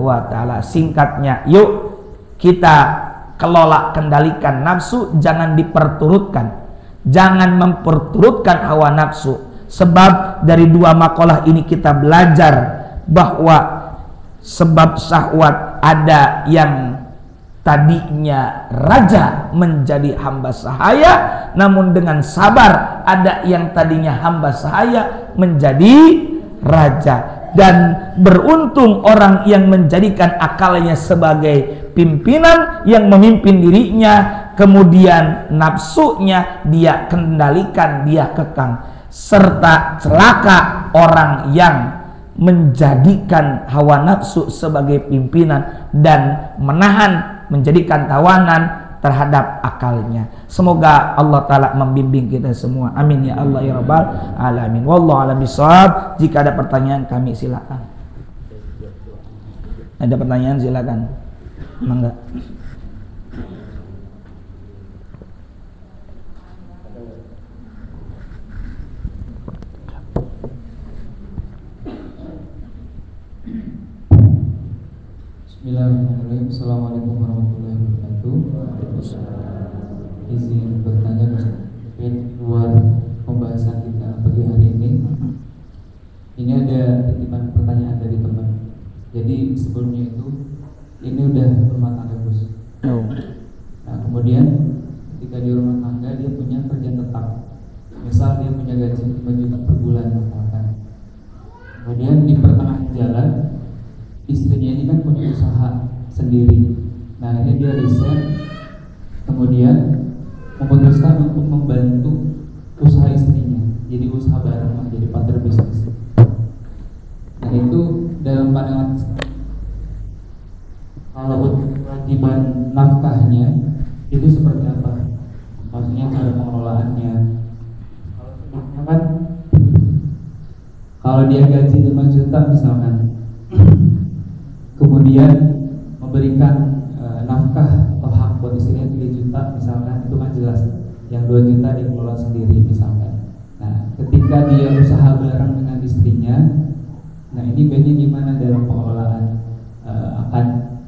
wa taala. Singkatnya, yuk kita kelola, kendalikan nafsu, jangan diperturutkan. Jangan memperturutkan hawa nafsu. Sebab dari dua makalah ini kita belajar bahwa sebab syahwat ada yang tadinya raja menjadi hamba sahaya, namun dengan sabar ada yang tadinya hamba sahaya menjadi raja. Dan beruntung orang yang menjadikan akalnya sebagai pimpinan yang memimpin dirinya, kemudian nafsunya dia kendalikan, dia kekang. Serta celaka orang yang menjadikan hawa nafsu sebagai pimpinan dan menahan, menjadikan tawanan terhadap akalnya. Semoga Allah Ta'ala membimbing kita semua. Amin ya Allah ya Rabbal Alamin. Wallahu a'lam bishawab. Jika ada pertanyaan kami silakan. Ada pertanyaan silakan. Mangga.
Bismillahirrahmanirrahim. Assalamualaikum warahmatullahi wabarakatuh. Izin bertanya terkait luar pembahasan kita pagi hari ini. Ini ada titipan pertanyaan dari teman. Jadi sebelumnya itu ini udah rumah tangga Gus. Nah kemudian ketika di rumah tangga dia punya kerja tetap. Misal dia punya gaji 5 juta per bulan misalkan. dia resign, kemudian memutuskan untuk membantu usaha istrinya, jadi usaha bareng, jadi partner bisnis. Nah itu dalam pandangan kalau kewajiban nafkahnya itu seperti apa? Maksudnya cara pengelolaannya. Kalau sebelumnya kan, kalau dia gaji 5 juta misalkan, kemudian memberikan nafkah atau hak buat istrinya 3 juta misalkan, itu kan jelas. Yang 2 juta dikelola sendiri misalkan. Nah ketika dia usaha bareng dengan istrinya, nah ini bedanya gimana dalam pengelolaan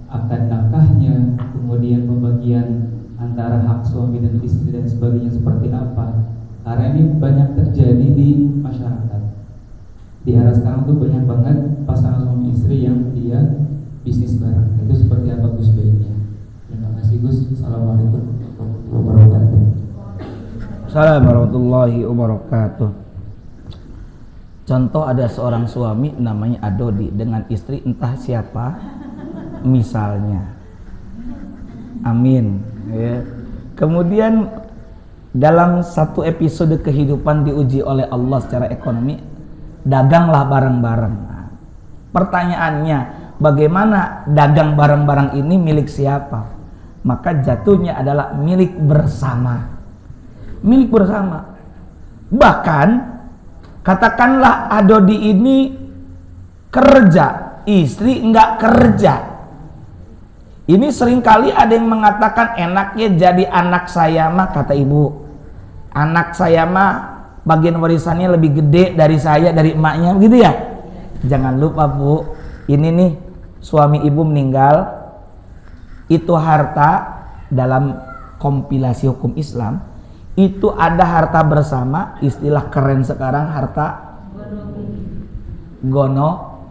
akan nafkahnya, kemudian pembagian antara hak suami dan istri dan sebagainya seperti apa? Karena ini banyak terjadi di masyarakat. Di era sekarang tuh banyak banget pasangan suami istri yang dia bisnis bareng. Itu seperti apa Gus baiknya? Terima kasih Gus. Assalamualaikum warahmatullahi wabarakatuh.
Assalamualaikum warahmatullahi wabarakatuh. Contoh ada seorang suami namanya Adodi dengan istri entah siapa misalnya. Amin ya. Kemudian dalam satu episode kehidupan diuji oleh Allah secara ekonomi, daganglah bareng-bareng. Nah, pertanyaannya, bagaimana dagang bareng-bareng ini milik siapa? Maka jatuhnya adalah milik bersama. Milik bersama. Bahkan katakanlah Adodi ini kerja, istri enggak kerja. Ini seringkali ada yang mengatakan enaknya jadi anak saya mah, kata ibu, anak saya mah bagian warisannya lebih gede dari saya, dari emaknya, gitu ya. Jangan lupa Bu, ini nih suami ibu meninggal, itu harta dalam kompilasi hukum Islam itu ada harta bersama, istilah keren sekarang harta gono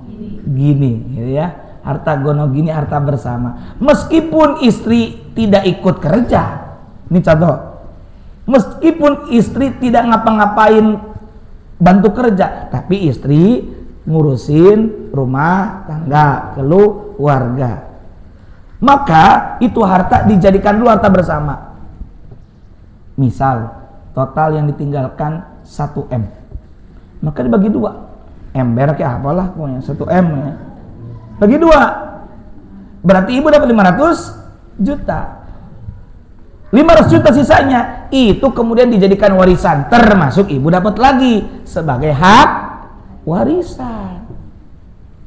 gini, gitu ya. Harta gono gini, harta bersama. Meskipun istri tidak ikut kerja, ini contoh. Meskipun istri tidak ngapa-ngapain bantu kerja, tapi istri ngurusin rumah tangga, keluarga. Maka itu harta dijadikan dulu harta bersama. Misal total yang ditinggalkan 1M, maka dibagi 2. Ember kayak apalah pokoknya 1M ya. Bagi 2, berarti ibu dapat 500 juta. 500 juta sisanya itu kemudian dijadikan warisan, termasuk ibu dapat lagi sebagai hak warisan.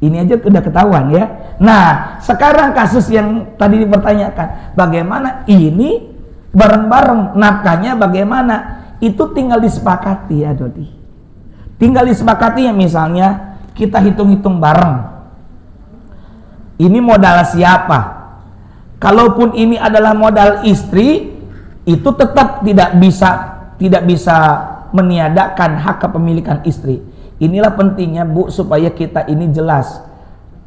Ini aja udah ketahuan ya. Nah sekarang kasus yang tadi dipertanyakan, bagaimana ini bareng-bareng nafkahnya, bagaimana itu tinggal disepakati ya Dodi. Tinggal disepakati ya, misalnya kita hitung-hitung bareng. Ini modal siapa? Kalaupun ini adalah modal istri, itu tetap tidak bisa meniadakan hak kepemilikan istri. Inilah pentingnya Bu, supaya kita ini jelas.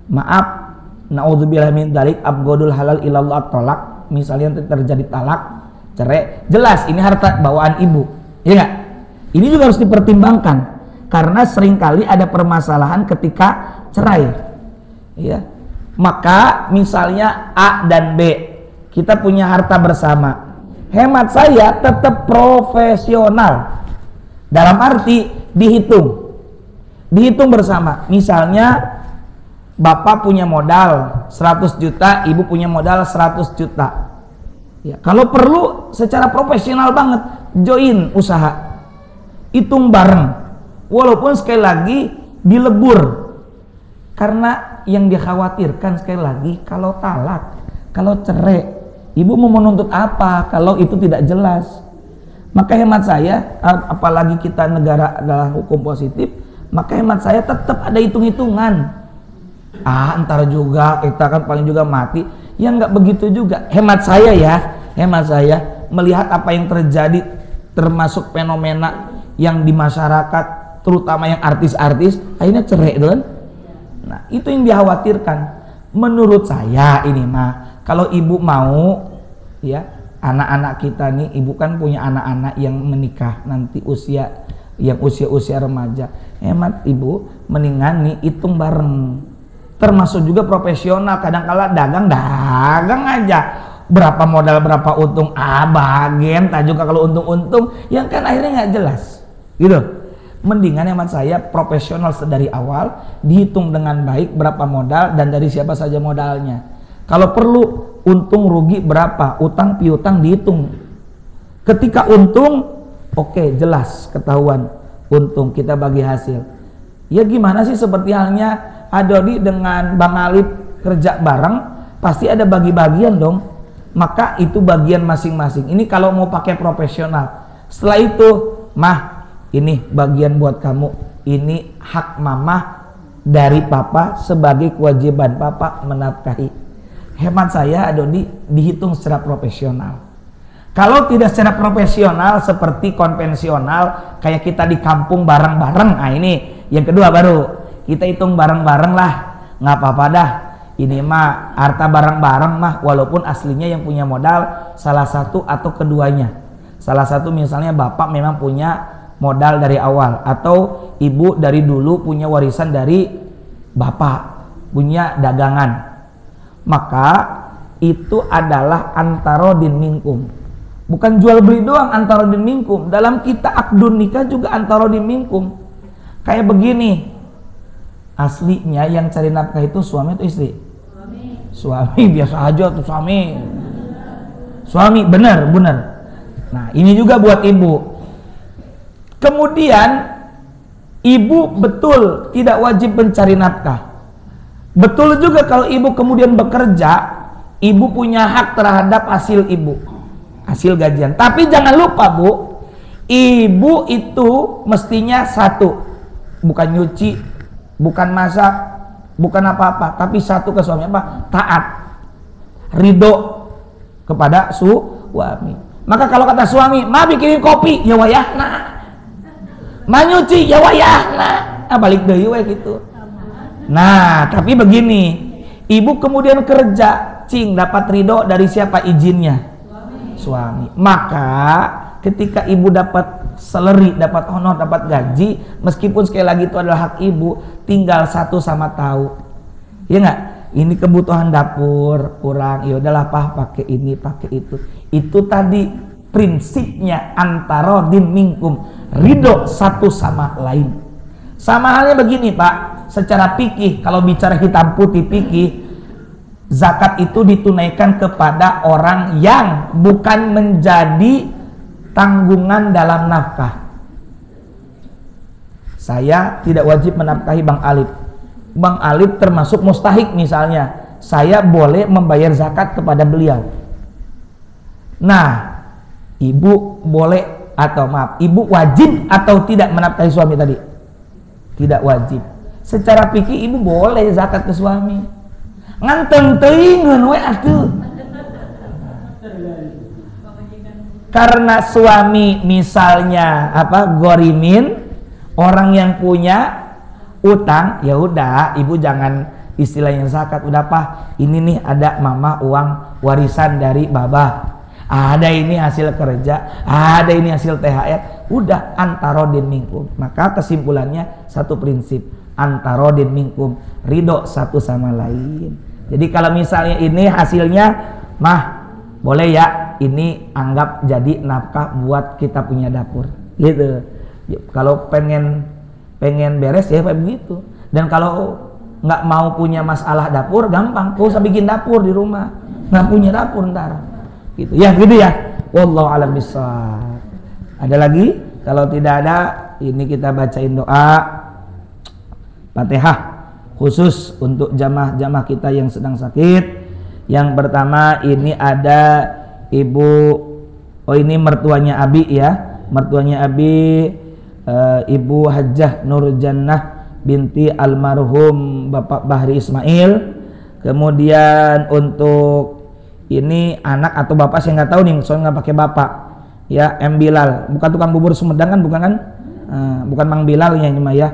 Maaf, naudzubillah min dzalik, abghadul halal ilallah tolak. Misalnya terjadi talak, cerai, jelas ini harta bawaan ibu, ya enggak? Ini juga harus dipertimbangkan karena seringkali ada permasalahan ketika cerai, ya. Maka misalnya A dan B, kita punya harta bersama. Hemat saya tetap profesional. Dalam arti dihitung bersama. Misalnya bapak punya modal 100 juta, ibu punya modal 100 juta. Ya, kalau perlu secara profesional banget join usaha. Hitung bareng. Walaupun sekali lagi dilebur. Karena yang dikhawatirkan sekali lagi, kalau talak, kalau cerai, ibu mau menuntut apa kalau itu tidak jelas? Maka hemat saya, apalagi kita negara adalah hukum positif, maka hemat saya tetap ada hitung-hitungan. Ntar juga kita kan paling juga mati. Ya nggak begitu juga. Hemat saya melihat apa yang terjadi, termasuk fenomena yang di masyarakat, terutama yang artis-artis, akhirnya cerai kan? Nah, itu yang dikhawatirkan. Menurut saya ini mah, kalau ibu mau, ya, anak-anak kita nih, ibu kan punya anak-anak yang menikah nanti usia remaja. Hemat ibu, mendingan nih hitung bareng. Termasuk juga profesional, kadang-kala dagang aja. berapa modal berapa untung, bagian tak juga kalau untung-untung yang kan akhirnya nggak jelas gitu. Mendingan hemat saya profesional dari awal, dihitung dengan baik berapa modal dan dari siapa saja modalnya. Kalau perlu untung rugi berapa, utang piutang dihitung. Ketika untung, oke, jelas ketahuan untung, kita bagi hasil. Ya gimana sih, seperti halnya Adodi dengan Bang Alip kerja bareng, pasti ada bagi-bagian dong. Maka itu bagian masing-masing. Ini kalau mau pakai profesional. Setelah itu, Mah, ini bagian buat kamu, ini hak mama dari papa sebagai kewajiban papa menafkahi. Hemat saya Adodi dihitung secara profesional. Kalau tidak secara profesional seperti konvensional kayak kita di kampung bareng-bareng, ini yang kedua baru kita hitung bareng-bareng lah, nggak apa-apa dah. Ini mah harta bareng-bareng mah, walaupun aslinya yang punya modal salah satu atau keduanya. Salah satu misalnya bapak memang punya modal dari awal, atau ibu dari dulu punya warisan dari bapak, punya dagangan, maka itu adalah antarodin minkum, bukan jual beli doang, antarodin minkum. Dalam kita akdun nikah juga antarodin minkum. Kayak begini, aslinya yang cari nafkah itu suami atau istri? Suami, biasa aja tuh suami, benar. Nah ini juga buat ibu. Kemudian ibu betul tidak wajib mencari nafkah. Betul juga kalau ibu kemudian bekerja, ibu punya hak terhadap hasil ibu, hasil gajian. Tapi jangan lupa Bu, ibu itu mestinya satu, bukan nyuci, bukan masak, bukan apa-apa, tapi satu ke suami apa? Taat, ridho kepada suami. Maka kalau kata suami, "Ma bikinin kopi," ya wayahna. Manyuci ya wayahna, balik deui we gitu. Nah, tapi begini, ibu kemudian kerja, cing dapat ridho dari siapa? Izinnya suami. Maka ketika ibu dapat salary, dapat honor, dapat gaji, meskipun sekali lagi itu adalah hak ibu, tinggal satu sama tahu. Ya enggak? Ini kebutuhan dapur kurang, ya udahlah pakai ini, pakai itu. Itu tadi prinsipnya antarodin minkum, ridho satu sama lain. Sama halnya begini Pak, secara fikih, kalau bicara hitam putih fikih, zakat itu ditunaikan kepada orang yang bukan menjadi tanggungan dalam nafkah. Saya tidak wajib menafkahi Bang Alip. Bang Alip termasuk mustahik misalnya, saya boleh membayar zakat kepada beliau. Nah, ibu boleh atau maaf, ibu wajib atau tidak menafkahi suami tadi? Tidak wajib. Secara fikih ibu boleh zakat ke suami. Nganteng teuingeun we atuh. Karena suami misalnya gorimin, orang yang punya utang, ya udah ibu jangan istilahnya zakat, udah ini nih ada mama uang warisan dari babah, ada ini hasil kerja, ada ini hasil THR, udah antarodin minkum. Maka kesimpulannya satu prinsip, antarodin minkum, ridho satu sama lain. Jadi kalau misalnya ini hasilnya mah boleh ya, ini anggap jadi nafkah buat kita punya dapur gitu. Kalau pengen beres ya kayak begitu. Dan kalau nggak mau punya masalah dapur, gampang, kau usah bikin dapur di rumah, nggak punya dapur ntar gitu ya, gitu ya. Wallahu a'lam bishawab. Ada lagi? Kalau tidak ada, ini kita bacain doa Fatihah khusus untuk jamaah-jamaah kita yang sedang sakit. Yang pertama ini ada ibu, ini mertuanya Abi ya, mertuanya Abi, Ibu Hajjah Nur Jannah binti almarhum Bapak Bahri Ismail. Kemudian untuk ini anak atau bapak saya nggak tahu nih, soalnya nggak pakai bapak ya, M Bilal, bukan tukang bubur Sumedang kan, bukan kan? Bukan Mang Bilal ya ini mah ya.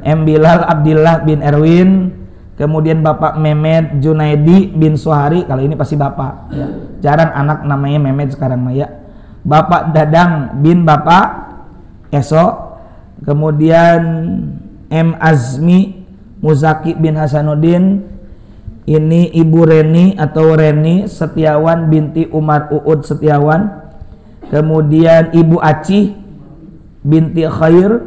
M Bilal Abdillah bin Erwin, kemudian Bapak Mehmet Junaidi bin Suhari, kalau ini pasti bapak ya. Jarang anak namanya Mehmet sekarang mah ya. Bapak Dadang bin Bapak Eso, kemudian M Azmi Muzaki bin Hasanuddin, Ini Ibu Reni atau Reni Setiawan binti Umar Uud Setiawan. Kemudian Ibu Aci binti Khair.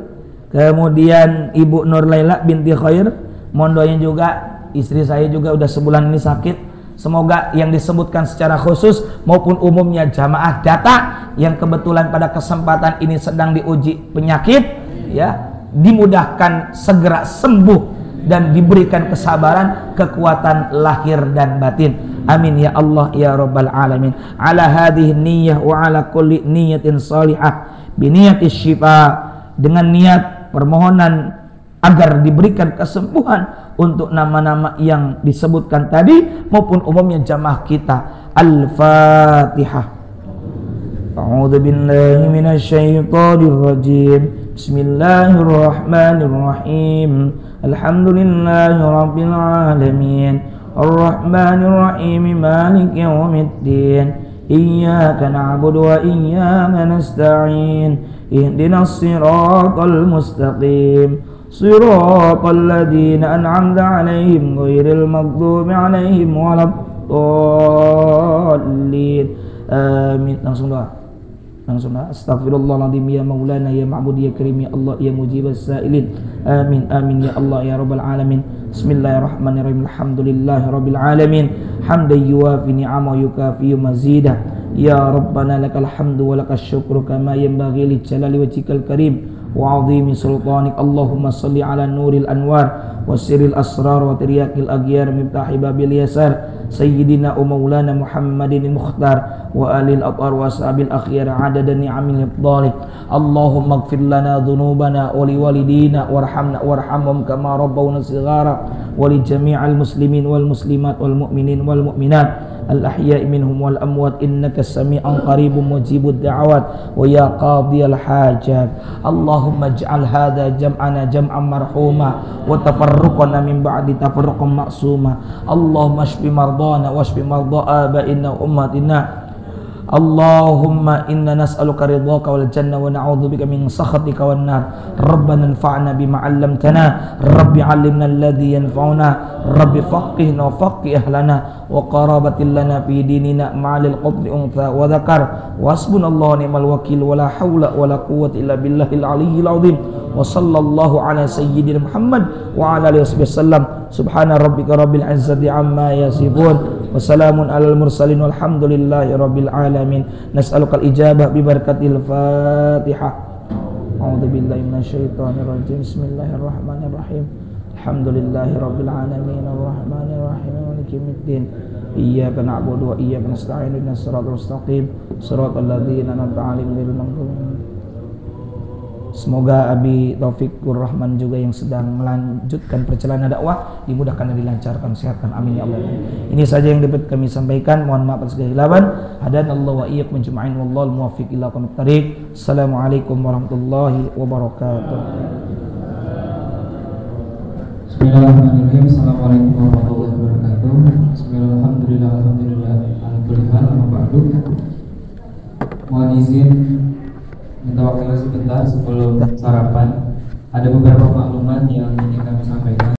Kemudian Ibu Nur Laila binti Khair. Mohon doanya juga, istri saya juga udah sebulan ini sakit. Semoga yang disebutkan secara khusus maupun umumnya jamaah data yang kebetulan pada kesempatan ini sedang diuji penyakit, ya, dimudahkan segera sembuh dan diberikan kesabaran, kekuatan lahir dan batin. Amin ya Allah ya Rabbal alamin. Ala hadhihi niyyah wa ala kulli niyatin salihah bi niyatis syifa, dengan niat permohonan agar diberikan kesembuhan untuk nama-nama yang disebutkan tadi maupun umumnya jamaah kita. Al-Fatihah. A'udzu billahi minasyaitonir rajim. Bismillahirrahmanirrahim. Alhamdulillahi rabbil alamin. Ar-Rahmanir Rahim. Maliki yaumiddin. Iyyaka na'budu wa iyyaka nasta'in. Ihdinas siratal mustaqim. Siratal ladzina an'amta 'alaihim ghairil maghdubi 'alaihim waladdallin. Amin. Langsung doa. Astaghfirullahaladzim ya maulana ya ma'bud ya karim ya Allah ya mujibas sa'ilin. Amin amin ya Allah ya rabbal alamin. Bismillahirrahmanirrahim. Alhamdulillahi rabbil alamin. Hamdan yuwafi ni'amahu yukafi mazidah. Ya rabbana lakal hamdu wa lakas syukru kama yanbaghi li jalali wajhikal karim wa 'azimi sultanik. Allahumma shalli ala nuril anwar wa sirril asrar wa tiryaqil aghyar miftahi babil yasar sayyidina wa maulana Muhammadin mukhtar wa alil athar wa ashabil akhyar adada ni'amil ifdalik. Allahumma ighfir lana dhunubana wa liwalidina warhamna warhamhum kama rabbawna shighara wa li jami'il muslimin wal muslimat wal mu'minin wal mu'minat al ahya'i minhum wal amwat innaka sami'un qaribun mujibud da'awat wa ya qadiyal hajat. Allahumma ij'al hadha jam'ana jam'an marhuma wa tafarruqana min ba'di tafarruqan ma'suma. Allahumma shfi mardana washfi marda abaina wa ummatina. Allahumma inna nas'aluka ridhaka wal jannah wa na'udzubika min sakhatika wan nar. Rabbana anfa'na bima 'allamtana. Rabbi 'allimna alladhi yanfa'una. Rabbi faqihna wa faqih ahlana wa qarabatil lana fi dinina ma'al qadri untha wa dzakar. Wasbunallahu ni'mal wakil wa la haula wa la quwwata illa billahil aliyyil azim. Wa sallallahu ala sayyidina Muhammad wa ala alihi wasallam. Subhana rabbika rabbil izzati amma yasifun. Wassalamun alal mursalin walhamdulillahi rabbil alamin. Nas'alukal ijabah bibarakatil Fatihah. A'udzu billahi minasyaitonir rajim. Bismillahirrahmanirrahim. Alhamdulillahi rabbil alamin arrahmanir rahim maliki yaumiddin. Iyyaka na'budu wa iyyaka nasta'in ihdinas siratal mustaqim siratal ladzina an'amta 'alaihim ghairil maghdubi 'alaihim. Semoga Abi Taufikur Rahman juga yang sedang melanjutkan perjalanan dakwah dimudahkan dan dilancarkan, sehatkan, amin ya Allah. Ini saja yang dapat kami sampaikan. Mohon maaf atas segala khilafan. Hadanallahu wa iyyakum ajma'in wallahul muwaffiq ila aqwamit thariq. Assalamualaikum warahmatullahi wabarakatuh.
Bismillahirrahmanirrahim. Assalamualaikum warahmatullahi wabarakatuh. Bismillahirrahmanirrahim. Alhamdulillah ala kulli hal wa ba'du. Mohon izin minta waktu sebentar sebelum sarapan. Ada beberapa maklumat yang ingin kami sampaikan.